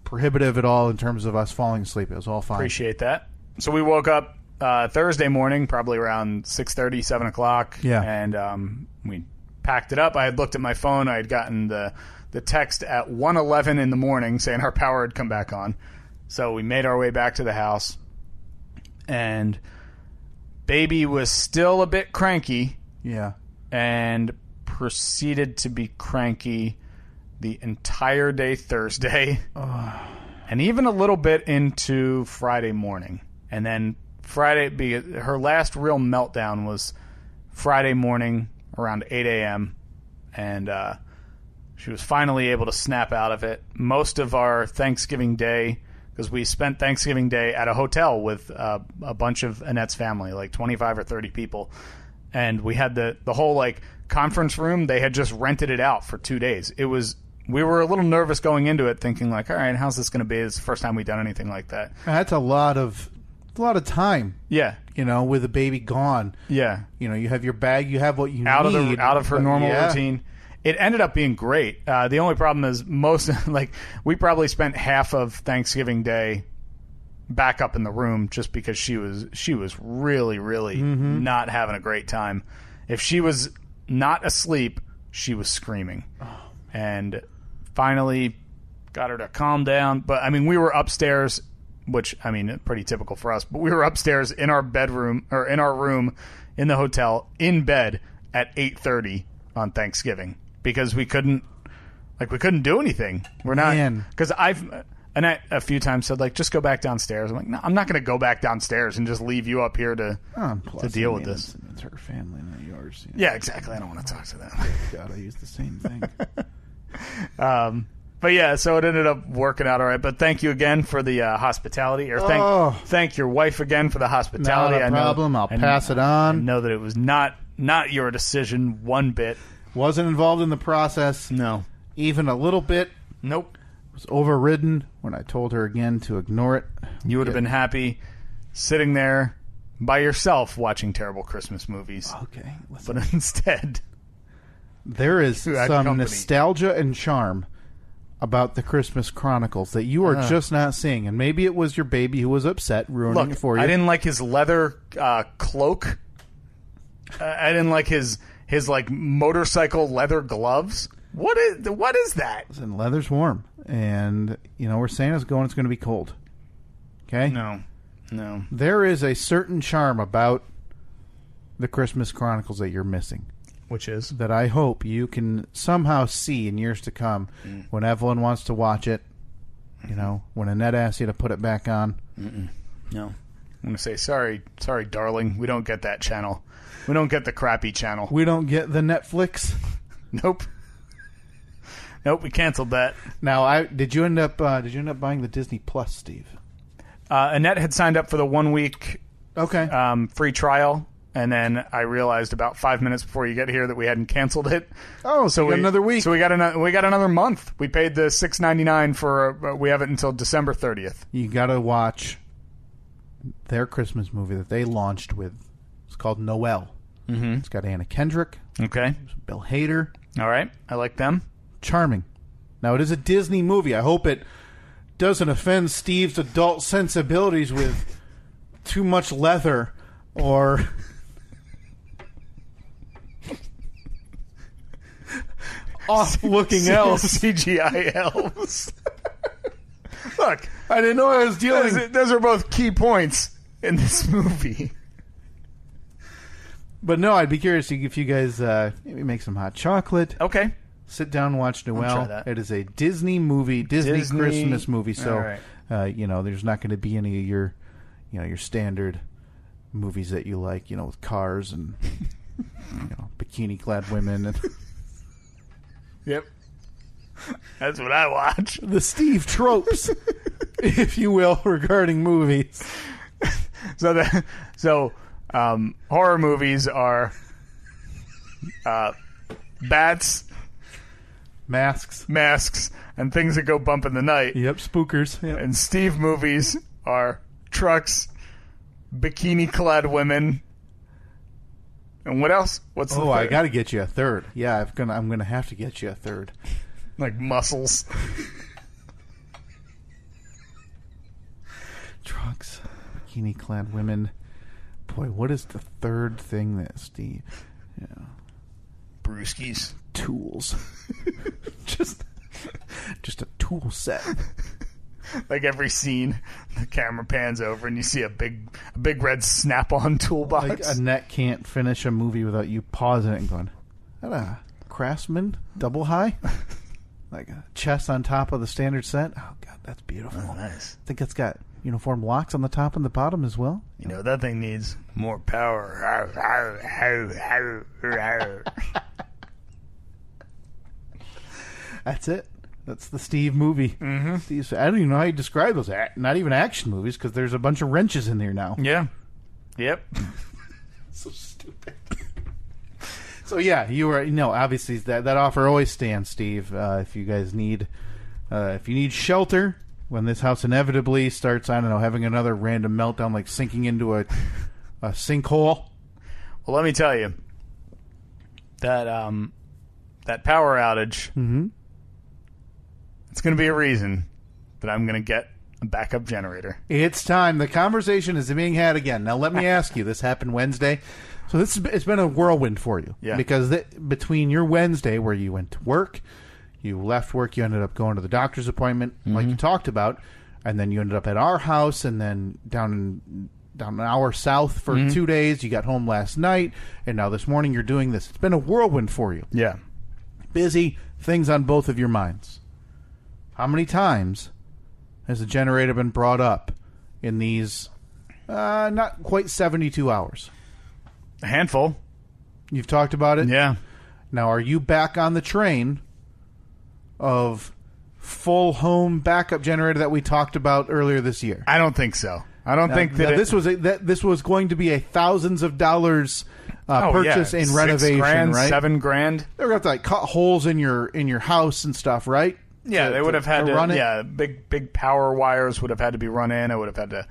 prohibitive at all in terms of us falling asleep. It was all fine. Appreciate that. So we woke up Thursday morning, probably around 6:30, 7 o'clock. Yeah. And we packed it up. I had looked at my phone. I had gotten the text at 1:11 in the morning saying our power had come back on. So we made our way back to the house. And baby was still a bit cranky. Yeah. And proceeded to be cranky the entire day Thursday. And even a little bit into Friday morning. And then her last real meltdown was Friday morning around 8 a.m. And she was finally able to snap out of it. Most of our Thanksgiving Day, because we spent Thanksgiving Day at a hotel with a bunch of Annette's family, like 25 or 30 people. And we had the whole like conference room. They had just rented it out for 2 days. We were a little nervous going into it, thinking like, all right, how's this going to be? It's the first time we've done anything like that. That's a lot of time. Yeah. With the baby gone. Yeah. You have your bag, you have what you need. Out of her normal routine. It ended up being great. The only problem is we probably spent half of Thanksgiving Day back up in the room just because she was really, really not having a great time. If she was not asleep, she was screaming. And finally got her to calm down. But, I mean, we were upstairs, which, I mean, pretty typical for us. But we were upstairs in our bedroom, or in our room in the hotel, in bed at 8:30 on Thanksgiving. Because we couldn't do anything. We're not... Because Annette a few times said, like, just go back downstairs. I'm like, no, I'm not going to go back downstairs and just leave you up here to deal with this. It's her family, not yours. Yeah, exactly. I don't want to talk to them. God, I use the same thing. But yeah, so it ended up working out all right. But thank you again for the hospitality. Or thank your wife again for the hospitality. Not a problem. I'll pass it on. I know that it was not your decision one bit. Wasn't involved in the process. No. Even a little bit. Nope. Was overridden when I told her again to ignore it. You would have been happy sitting there by yourself watching terrible Christmas movies. Okay. Listen. But instead... There is some nostalgia and charm about the Christmas Chronicles that you are just not seeing. And maybe it was your baby who was upset, ruining it for you. I didn't like his leather cloak. I didn't like his like motorcycle leather gloves. What is that? Listen, leather's warm. And, where Santa's going, it's going to be cold. Okay? No. There is a certain charm about the Christmas Chronicles that you're missing. Which is? That I hope you can somehow see in years to come when Evelyn wants to watch it. When Annette asks you to put it back on. No. I'm going to say, sorry, darling. We don't get that channel. We don't get the crappy channel. We don't get the Netflix. Nope. We canceled that. Now, did you end up buying the Disney Plus, Steve? Annette had signed up for the 1 week free trial. And then I realized about 5 minutes before you get here that we hadn't canceled it. Oh, so we got another week. So we got another month. We paid the $6.99 for. We have it until December 30th. You got to watch their Christmas movie that they launched with. It's called Noel. Mm-hmm. It's got Anna Kendrick. Okay. Bill Hader. All right, I like them. Charming. Now it is a Disney movie. I hope it doesn't offend Steve's adult sensibilities with too much leather or. Off-looking elves. CGI elves. Look, I didn't know I was dealing... Those are both key points in this movie. But no, I'd be curious if you guys maybe make some hot chocolate. Okay. Sit down and watch Noel. I'll try that. It is a Disney movie, Disney Christmas movie. So, right. There's not going to be any of your, your standard movies that you like, with cars and, bikini-clad women and... Yep. That's what I watch. The Steve tropes, if you will, regarding movies. So horror movies are bats, masks, and things that go bump in the night. Yep, spookers. Yep. And Steve movies are trucks, bikini-clad women. And what else? What's the third? I got to get you a third. Yeah, I'm gonna have to get you a third. Like muscles. Trucks, bikini-clad women. Boy, what is the third thing that Steve? Yeah, brewskis, tools. just a tool set. Like every scene, the camera pans over and you see a big red Snap-on toolbox. Like Annette can't finish a movie without you pausing it and going, "Is that a Craftsman double high?" Like a chest on top of the standard set. Oh God, that's beautiful. Oh, nice. I think it's got uniform locks on the top and the bottom as well. That thing needs more power. That's it. That's the Steve movie. Mm-hmm. I don't even know how you describe those. Not even action movies, because there's a bunch of wrenches in there now. Yeah. Yep. So stupid. So yeah, you are. Obviously that offer always stands, Steve. If you guys need, if you need shelter when this house inevitably starts, I don't know, having another random meltdown, like sinking into a sinkhole. Well, let me tell you that that power outage. Mm-hmm. It's going to be a reason that I'm going to get a backup generator. It's time. The conversation is being had again. Now, let me ask you. This happened Wednesday. So it's been a whirlwind for you. Yeah. Because between your Wednesday where you went to work, you left work, you ended up going to the doctor's appointment, like you talked about, and then you ended up at our house, and then down an hour south for 2 days. You got home last night, and now this morning you're doing this. It's been a whirlwind for you. Yeah. Busy, things on both of your minds. How many times has the generator been brought up in these not quite 72 hours? A handful. You've talked about it? Yeah. Now, are you back on the train of full home backup generator that we talked about earlier this year? I don't think so. I don't think that this was going to be a thousands of dollars purchase and renovation, $6,000, right? $7,000. They were going to have to cut holes in your house and stuff, right? Yeah, they would have had to run it. Yeah, big power wires would have had to be run in. I would have had to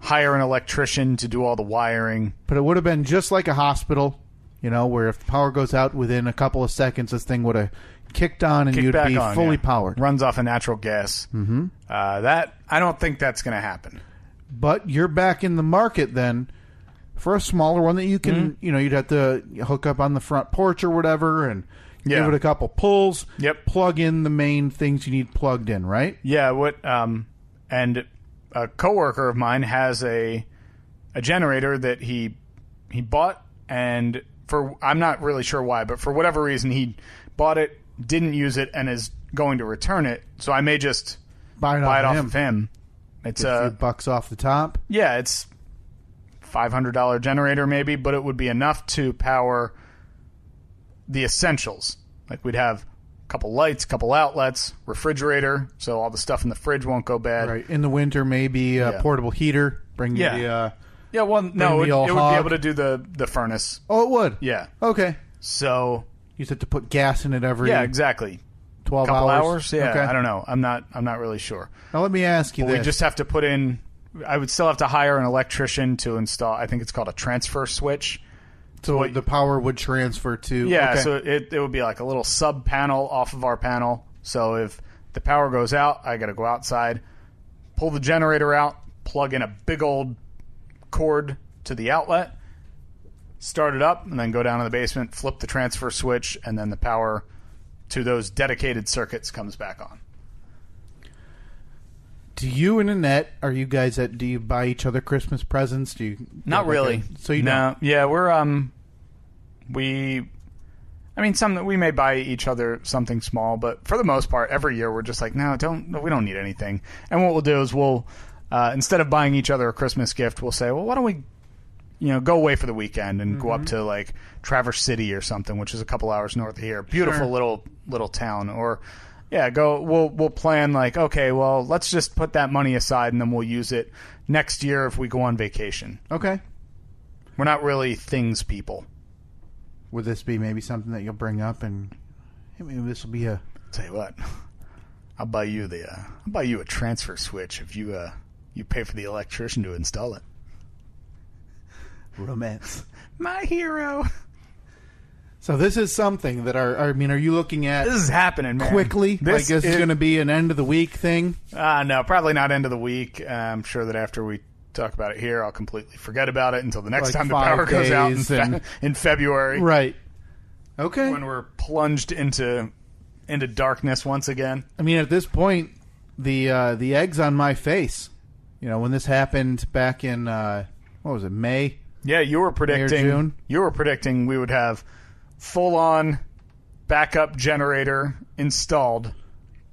hire an electrician to do all the wiring. But it would have been just like a hospital, where if the power goes out within a couple of seconds, this thing would have kicked on and you'd be fully powered. Runs off of natural gas. Mm-hmm. That I don't think that's going to happen. But you're back in the market then for a smaller one that you can, you'd have to hook up on the front porch or whatever and give it a couple pulls. Yep. Plug in the main things you need plugged in, right? Yeah. And a coworker of mine has a generator that he bought, and I'm not really sure why, but for whatever reason he bought it, didn't use it, and is going to return it. So I may just buy it off of him. It's a few bucks off the top. Yeah, it's $500 generator maybe, but it would be enough to power the essentials. Like we'd have a couple lights, couple outlets, refrigerator, so all the stuff in the fridge won't go bad. Right. In the winter, maybe a portable heater. Bring you the yeah, well, no, it would be able to do the furnace. Oh, it would? Yeah. Okay. So you just have to put gas in it every... Yeah, exactly. 12 couple hours? Yeah, okay. I don't know. I'm not really sure. Now let me ask you this. We just have to put in... I would still have to hire an electrician to install... I think it's called a transfer switch. So the power would transfer to... Yeah, okay. so it would be like a little sub-panel off of our panel. So if the power goes out, I got to go outside, pull the generator out, plug in a big old cord to the outlet, start it up, and then go down to the basement, flip the transfer switch, and then the power to those dedicated circuits comes back on. Do you and Annette, do you buy each other Christmas presents? Do you? Not really. So you don't? Yeah, we're we may buy each other something small, but for the most part, every year we're just like, we don't need anything. And what we'll do is we'll instead of buying each other a Christmas gift, we'll say, well, why don't we go away for the weekend and go up to like Traverse City or something, which is a couple hours north of here. Beautiful little town. Or we'll plan like, okay, well, let's just put that money aside and then we'll use it next year if we go on vacation. Okay. We're not really things people. Would this be maybe something that you'll bring up and maybe this will be a... Tell you what, I'll buy you a transfer switch if you pay for the electrician to install it. Romance. My hero. So this is something that are you looking at... This is happening, man. Quickly? This is going to be an end of the week thing? No, probably not end of the week. I'm sure that after we talk about it here, I'll completely forget about it until the next time the power goes out in February. Right. Okay. When we're plunged into darkness once again. I mean, at this point, the egg's on my face. When this happened back in, what was it, May? Yeah, you were predicting. May or June? You were predicting we would have full-on backup generator installed.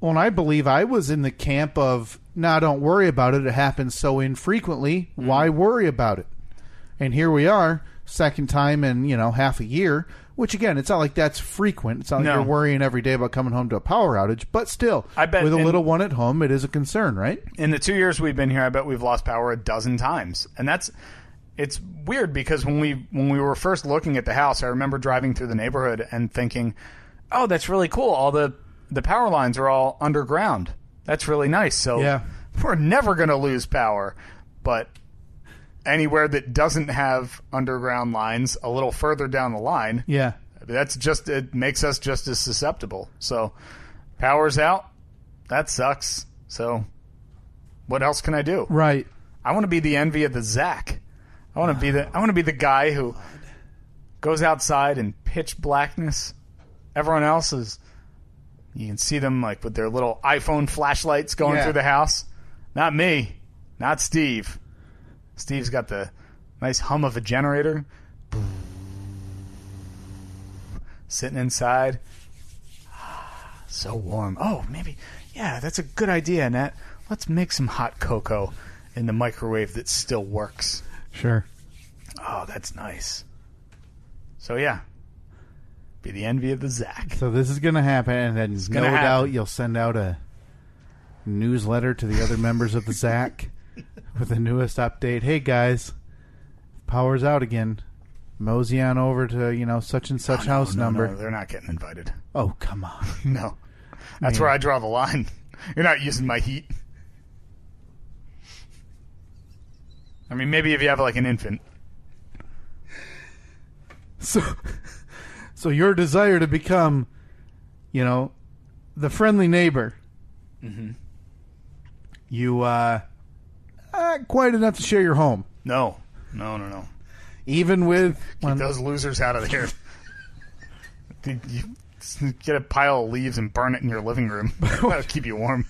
Well, and I believe I was in the camp of, don't worry about it. It happens so infrequently. Why worry about it? And here we are, second time in, half a year, which, again, it's not like that's frequent. It's not like you're worrying every day about coming home to a power outage. But still, I bet with a little one at home, it is a concern, right? In the 2 years we've been here, I bet we've lost power a dozen times. And it's weird because when we were first looking at the house, I remember driving through the neighborhood and thinking, oh, that's really cool. All the power lines are all underground. That's really nice. So we're never going to lose power. But anywhere that doesn't have underground lines a little further down the line, it makes us just as susceptible. So power's out. That sucks. So What else can I do? Right. I want to be the envy of the Zach. I want to be the guy who goes outside in pitch blackness. Everyone else is. You can see them like with their little iPhone flashlights going through the house. Not me. Not Steve. Steve's got the nice hum of a generator. Sitting inside. So warm. Oh, maybe. Yeah, that's a good idea, Nat. Let's make some hot cocoa in the microwave that still works. Sure. Oh, that's nice. So, yeah. Be the envy of the Zach. So this is going to happen, and then no doubt you'll send out a newsletter to the other members of the Zach with the newest update. Hey, guys, power's out again. Mosey on over to, such and such house number. No, they're not getting invited. Oh, come on. No. That's where I draw the line. You're not using my heat. I mean, maybe if you have like an infant. So your desire to become, the friendly neighbor. Mm-hmm. You, quite enough to share your home. No. Even with... Keep those losers out of there. You get a pile of leaves and burn it in your living room. That'll keep you warm.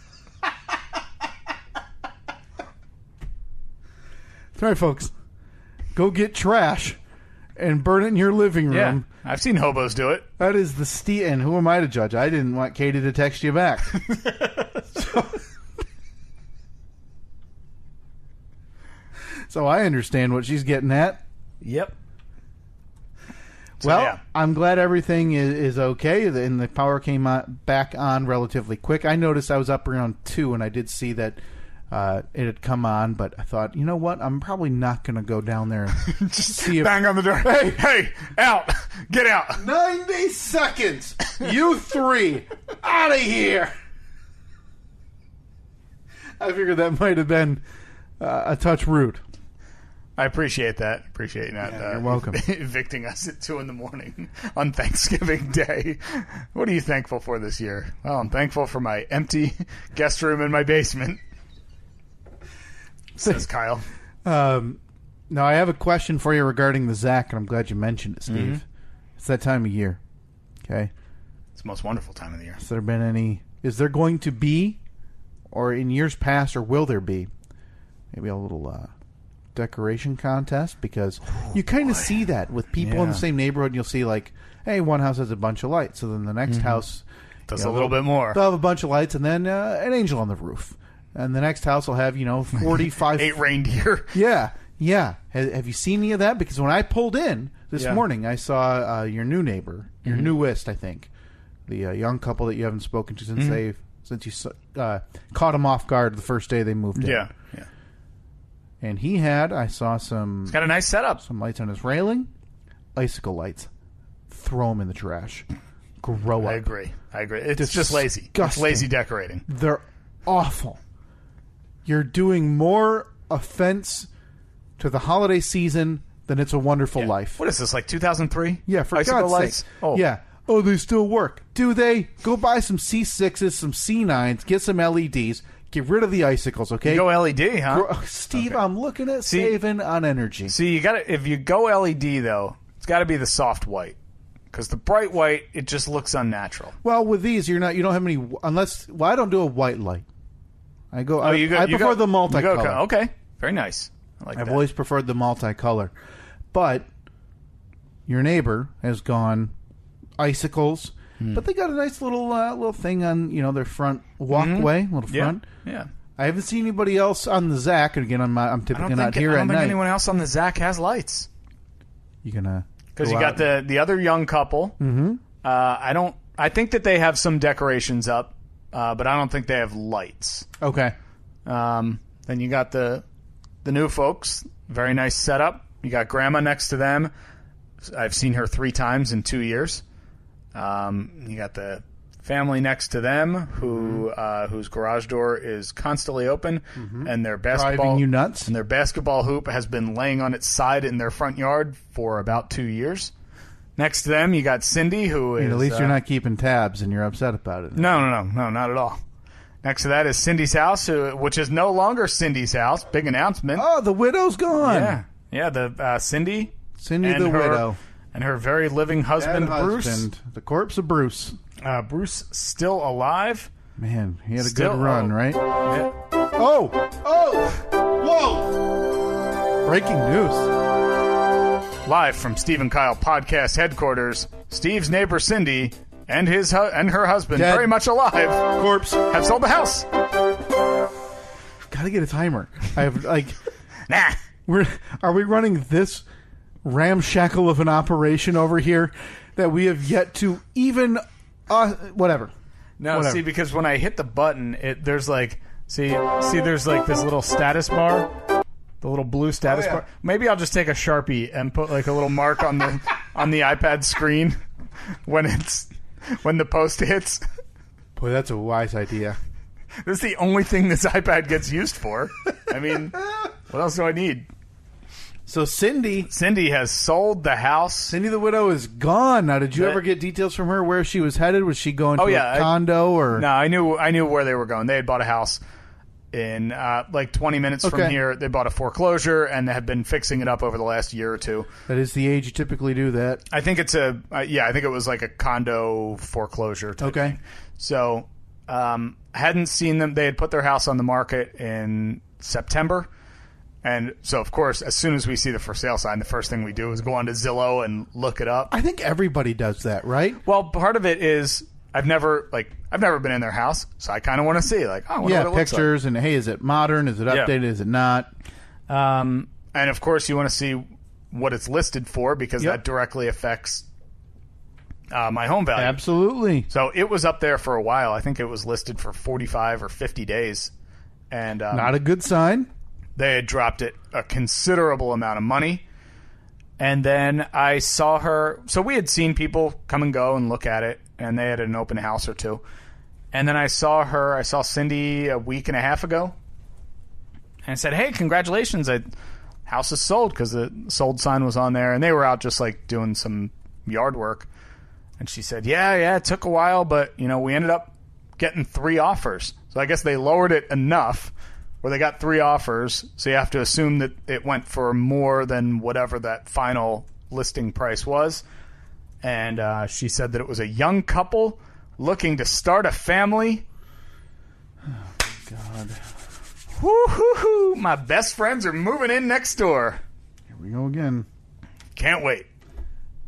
That's right, folks. Go get trash and burn it in your living room. Yeah, I've seen hobos do it. That is the and who am I to judge? I didn't want Katie to text you back. So I understand what she's getting at. Yep. So, well, yeah. I'm glad everything is okay, and the power came back on relatively quick. I noticed I was up around 2, and I did see that it had come on, but I thought, you know what? I'm probably not going to go down there and just see if... Bang on the door. Hey, out. Get out. 90 seconds. You 3. Out of here. I figured that might have been a touch rude. I appreciate that. Appreciate that. Yeah, you're welcome. Evicting us at 2 a.m. on Thanksgiving Day. What are you thankful for this year? Well, I'm thankful for my empty guest room in my basement, says Kyle. Now, I have a question for you regarding the Zach, and I'm glad you mentioned it, Steve. Mm-hmm. It's that time of year. Okay? It's the most wonderful time of the year. Has there been any... Is there going to be, or in years past, or will there be, maybe a little... decoration contest? Because you kind of see that with people in the same neighborhood. You'll see like, hey, one house has a bunch of lights, so then the next house does a little bit more. They'll have a bunch of lights, and then an angel on the roof, and the next house will have 45 8 reindeer. Yeah. Have you seen any of that? Because when I pulled in this morning, I saw your new neighbor, your newest, I think, the young couple that you haven't spoken to since you caught them off guard the first day they moved in. Yeah. And he had, I saw some... He's got a nice setup. Some lights on his railing. Icicle lights. Throw them in the trash. Grow up. I agree. It's just lazy. It's lazy decorating. They're awful. You're doing more offense to the holiday season than It's a Wonderful Life. What is this, like 2003? Yeah, for God's sake. Oh. Yeah. Oh, they still work. Do they? Go buy some C6s, some C9s, get some LEDs... Get rid of the icicles, okay? You go LED, huh? Steve, okay. I'm looking at saving on energy. See, you got to. If you go LED though, it's got to be the soft white, because the bright white it just looks unnatural. Well, with these, you don't have any unless. Well, I don't do a white light. I go. I prefer the multicolor. Okay, very nice. I've always preferred the multicolor, but your neighbor has gone icicles. But they got a nice little thing on their front walkway, little front. Yeah. I haven't seen anybody else on the Zach, and again, I'm typically not here at night. I don't think anyone else on the Zach has lights. You gonna? Because you got the other young couple. Mm-hmm. I think that they have some decorations up, but I don't think they have lights. Okay. Then you got the new folks. Very nice setup. You got Grandma next to them. I've seen her 3 times in 2 years. You got the family next to them whose garage door is constantly open, and their basketball driving you nuts. And their basketball hoop has been laying on its side in their front yard for about 2 years. Next to them, you got Cindy, who is at least you're not keeping tabs and you're upset about it. No, not at all. Next to that is Cindy's house, which is no longer Cindy's house. Big announcement. Oh, the widow's gone. Yeah. The Cindy the widow, and her very living husband, Bruce. The corpse of Bruce. Bruce still alive. Man, he had a good run, right? Yeah. Oh! Whoa! Breaking news. Live from Steve and Kyle podcast headquarters, Steve's neighbor Cindy and her husband, Dead. very much alive, Corpse. have sold the house. Gotta get a timer. I have Nah. Are we running this ramshackle of an operation over here that we have yet to even whatever. No, Whatever. see, because when I hit the button, there's like there's like this little status bar, the little blue status bar. Maybe I'll just take a Sharpie and put like a little mark on the iPad screen when the post hits. Boy, that's a wise idea. This is the only thing this iPad gets used for. I mean, what else do I need? So Cindy has sold the house. Cindy the widow is gone. Now, did you ever get details from her where she was headed? Was she going to a condo or? No, I knew where they were going. They had bought a house in like 20 minutes from here. They bought a foreclosure and they have been fixing it up over the last year or two. That is the age you typically do that. I think it's I think it was like a condo foreclosure type thing. So, hadn't seen them. They had put their house on the market in September. And so, of course, as soon as we see the for sale sign, the first thing we do is go onto Zillow and look it up. I think everybody does that, right? Well, part of it is I've never been in their house, so I kind of want to see, like, what it looks pictures like. And hey, is it modern? Is it updated? Is it not? And of course, you want to see what it's listed for because that directly affects my home value. Absolutely. So it was up there for a while. I think it was listed for 45 or 50 days, and not a good sign. They had dropped it a considerable amount of money. And then I saw her. So we had seen people come and go and look at it, and they had an open house or two. And then I saw Cindy a week and a half ago. And I said, hey, congratulations. House is sold, because the sold sign was on there. And they were out just like doing some yard work. And she said, yeah, it took a while, but we ended up getting 3 offers. So I guess they lowered it enough where they got 3 offers, so you have to assume that it went for more than whatever that final listing price was. And she said that it was a young couple looking to start a family. Oh, God. Woo-hoo-hoo! My best friends are moving in next door. Here we go again. Can't wait.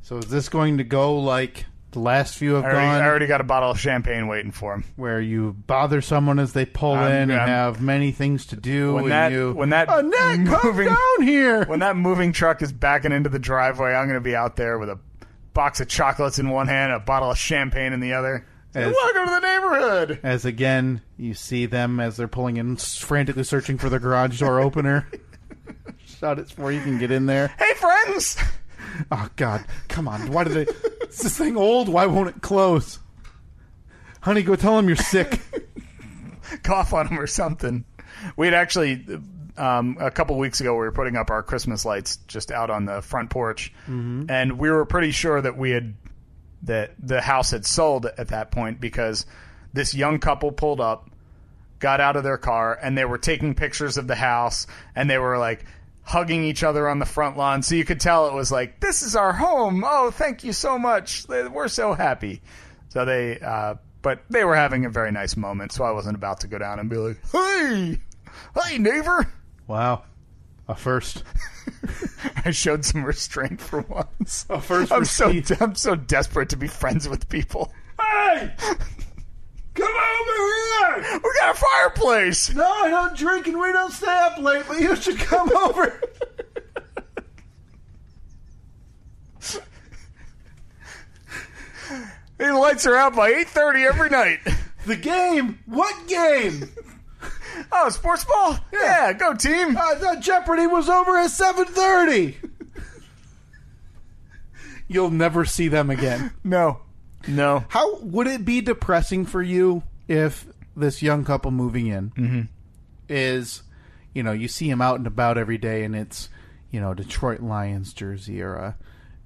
So is this going to go like the last few have gone? I already got a bottle of champagne waiting for them. Where you bother someone as they pull in and have many things to do. When that Nick, come down here. When that moving truck is backing into the driveway, I'm going to be out there with a box of chocolates in one hand, a bottle of champagne in the other. Welcome to the neighborhood. As again, you see them as they're pulling in, frantically searching for the garage door opener. Shut it before you can get in there. Hey, friends. Oh, God. Come on. Why did they... Is this thing old? Why won't it close? Honey, go tell them you're sick. Cough on them or something. We had actually, a couple weeks ago, we were putting up our Christmas lights just out on the front porch. Mm-hmm. And we were pretty sure that the house had sold at that point because this young couple pulled up, got out of their car, and they were taking pictures of the house, and they were like hugging each other on the front lawn, so you could tell it was like, this is our home. Oh, thank you so much. We're so happy. So but they were having a very nice moment, so I wasn't about to go down and be like, hey neighbor. Wow. A first. I showed some restraint for once. A first. I'm so desperate to be friends with people. Hey! Come over here! We got a fireplace! No, I don't drink and we don't stay up late, but you should come over. The lights are out by 8:30 every night. The game? What game? Oh, sports ball? Yeah, go team. I thought Jeopardy was over at 7:30. You'll never see them again. No. How would it be depressing for you if this young couple moving in is, you see him out and about every day and it's, Detroit Lions jersey or a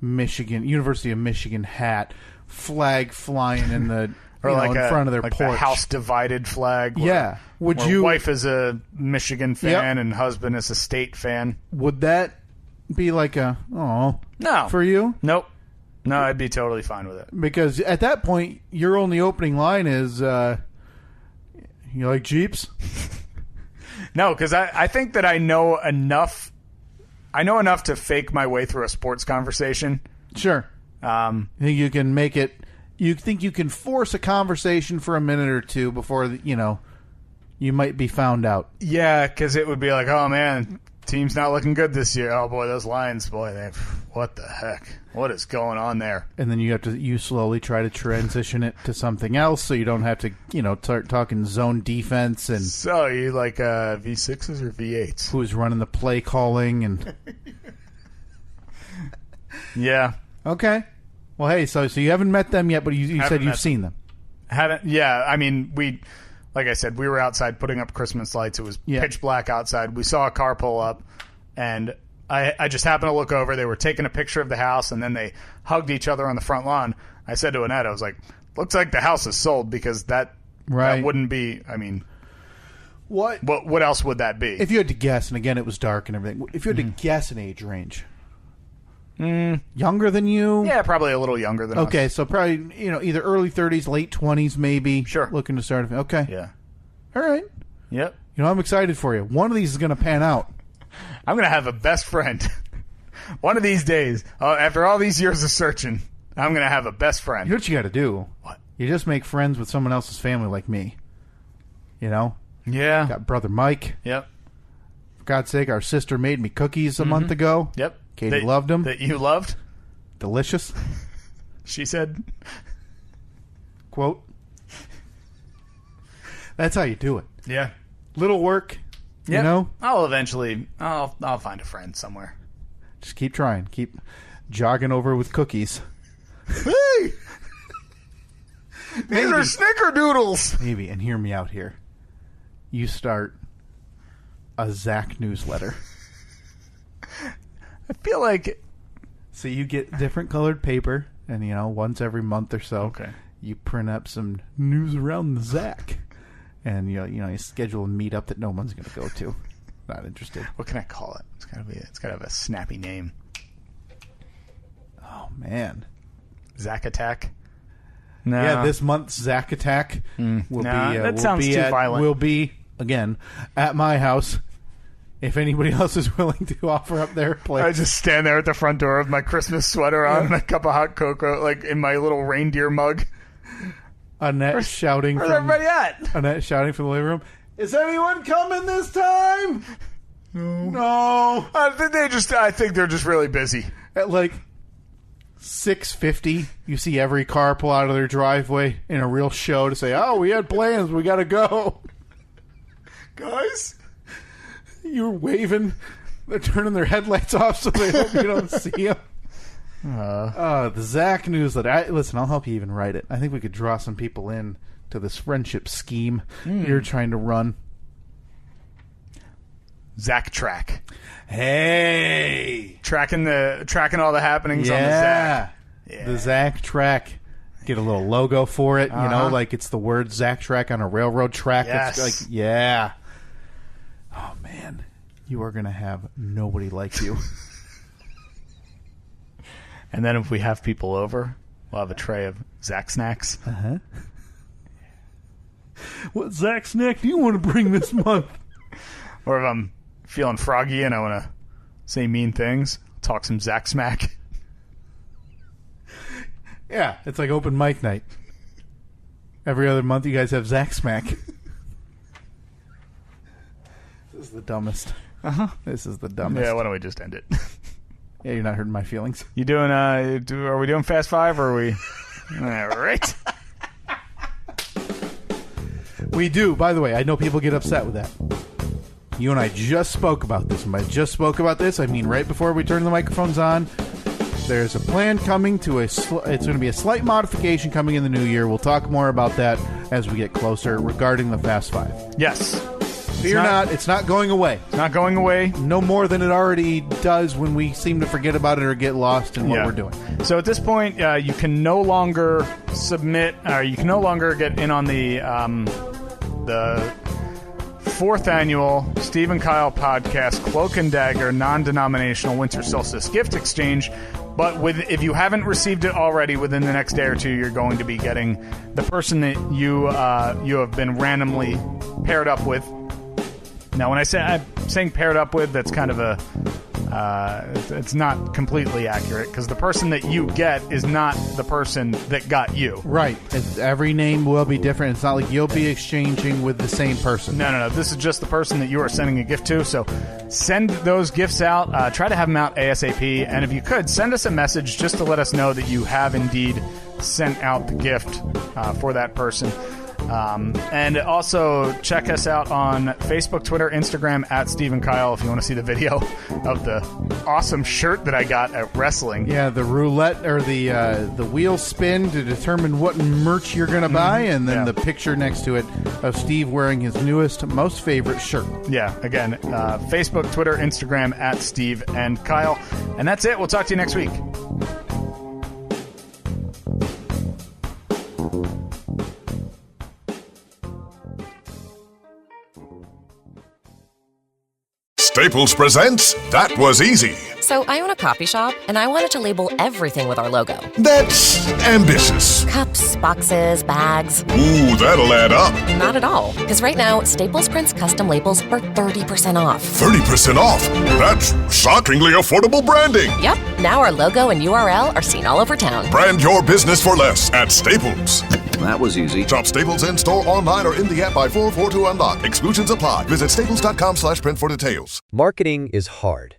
University of Michigan hat, flag flying in the or you like know, in front of their like porch. the house divided flag. Yeah. Would where you? wife is a Michigan fan Yep. and husband is a State fan. Would that be like a no for you? Nope. No, I'd be totally fine with it. Because at that point, your only opening line is, "You like Jeeps?" No, because I think that I know enough. I know enough to fake my way through a sports conversation. Sure. Um, You think you can make it? You think you can force a conversation for a minute or two before you might be found out? yeah, because it would be like, oh man, team's not looking good this year. Oh boy, those Lions, what the heck? What is going on there? And then you slowly try to transition it to something else, so you don't have to start talking zone defense and So you like V6s or V8s? who's running the play calling and Yeah, okay. Well, hey, so you haven't met them yet, but you said you've met seen them. haven't. Yeah, I mean like I said, we were outside putting up Christmas lights. It was pitch black outside. We saw a car pull up, and I just happened to look over. They were taking a picture of the house, and then they hugged each other on the front lawn. I said to Annette, I was like, looks like the house is sold because that wouldn't be, I mean, what else would that be? If you had to guess, and again, it was dark and everything, if you had to guess an age range, younger than you? Yeah, probably a little younger than us. Okay, so probably, either early 30s, late 20s maybe. Sure. Looking to start. Okay. Yeah. All right. Yep. I'm excited for you. One of these is going to pan out. I'm going to have a best friend. One of these days, after all these years of searching, I'm going to have a best friend. You know what you got to do? What? You just make friends with someone else's family like me. Yeah. Got brother Mike. Yep. For God's sake, our sister made me cookies a month ago. Yep. Katie loved them. That you loved? Delicious. She said. Quote. That's how you do it. Yeah. Little work. Yep. I'll eventually, I'll find a friend somewhere. Just keep trying. Keep jogging over with cookies. Hey! These are snickerdoodles! Maybe, and hear me out here. You start a Zach newsletter. I feel like... So you get different colored paper, and, once every month or so, Okay. you print up some news around the Zach. And, you schedule a meetup that no one's going to go to. Not interested. What can I call it? It's got to have a snappy name. Oh, man. Zach Attack? No. Yeah, this month's Zach Attack will that sounds too violent. Will be, again, at my house. If anybody else is willing to offer up their place. I just stand there at the front door with my Christmas sweater on and a cup of hot cocoa, like in my little reindeer mug. Annette shouting Where's from everybody at? Annette shouting from the living room. Is anyone coming this time? No. I think they're just really busy. At like 6:50, you see every car pull out of their driveway in a real show to say, "Oh, we had plans. We got to go." Guys, you're waving. They're turning their headlights off so they hope you don't see them. The Zach newsletter. Listen, I'll help you even write it. I think we could draw some people in to this friendship scheme you're trying to run. Zach Track. Hey, tracking all the happenings on the Zach. Yeah. The Zach Track. Get a little logo for it, like it's the word Zach Track on a railroad track. Yes. It's like, yeah. Oh man, you are gonna have nobody like you. And then if we have people over, we'll have a tray of Zach snacks. Uh-huh. What Zach snack do you want to bring this month? Or if I'm feeling froggy and I want to say mean things, talk some Zach smack. Yeah, it's like open mic night. Every other month you guys have Zach smack. This is the dumbest. Uh-huh. This is the dumbest. Yeah, why don't we just end it? Yeah, you're not hurting my feelings. You doing? Are we doing Fast Five or are we? All right. We do. By the way, I know people get upset with that. You and I just spoke about this. And by just spoke about this, I mean right before we turn the microphones on. There's a plan coming to it's going to be a slight modification coming in the new year. We'll talk more about that as we get closer regarding the Fast Five. Yes. Fear not, it's not going away. It's not going away. No more than it already does when we seem to forget about it or get lost in what we're doing. So at this point, you can no longer submit, you can no longer get in on the 4th annual Steve and Kyle podcast Cloak and Dagger non-denominational Winter Solstice gift exchange. But if you haven't received it already, within the next day or two, you're going to be getting the person that you have been randomly paired up with. Now, when I'm saying paired up with, that's kind of it's not completely accurate, because the person that you get is not the person that got you. Right. Every name will be different. It's not like you'll be exchanging with the same person. No. This is just the person that you are sending a gift to. So send those gifts out. Try to have them out ASAP. And if you could, send us a message just to let us know that you have indeed sent out the gift for that person. And also check us out on Facebook, Twitter, Instagram at Steve and Kyle if you want to see the video of the awesome shirt that I got at wrestling. Yeah, the roulette or the wheel spin to determine what merch you're going to buy, and then the picture next to it of Steve wearing his newest, most favorite shirt. Yeah, again, Facebook, Twitter, Instagram at Steve and Kyle. And that's it. We'll talk to you next week. Staples presents That Was Easy. So I own a coffee shop, and I wanted to label everything with our logo. That's ambitious. Cups, boxes, bags. Ooh, that'll add up. Not at all. Because right now, Staples prints custom labels for 30% off. 30% off? That's shockingly affordable branding. Yep. Now our logo and URL are seen all over town. Brand your business for less at Staples. That was easy. Shop Staples in store, online, or in the app by 4/4 to unlock. Exclusions apply. Visit staples.com/print for details. Marketing is hard.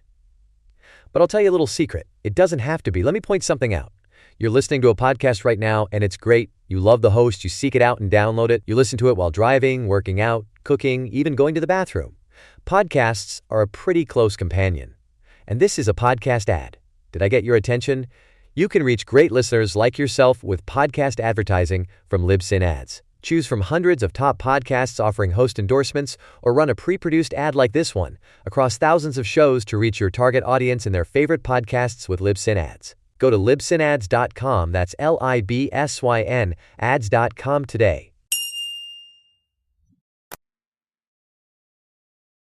But I'll tell you a little secret. It doesn't have to be. Let me point something out. You're listening to a podcast right now, and it's great. You love the host. You seek it out and download it. You listen to it while driving, working out, cooking, even going to the bathroom. Podcasts are a pretty close companion. And this is a podcast ad. Did I get your attention? You can reach great listeners like yourself with podcast advertising from Libsyn Ads. Choose from hundreds of top podcasts offering host endorsements, or run a pre-produced ad like this one across thousands of shows to reach your target audience and their favorite podcasts with Libsyn Ads. Go to libsynads.com, that's LIBSYN, ads.com today.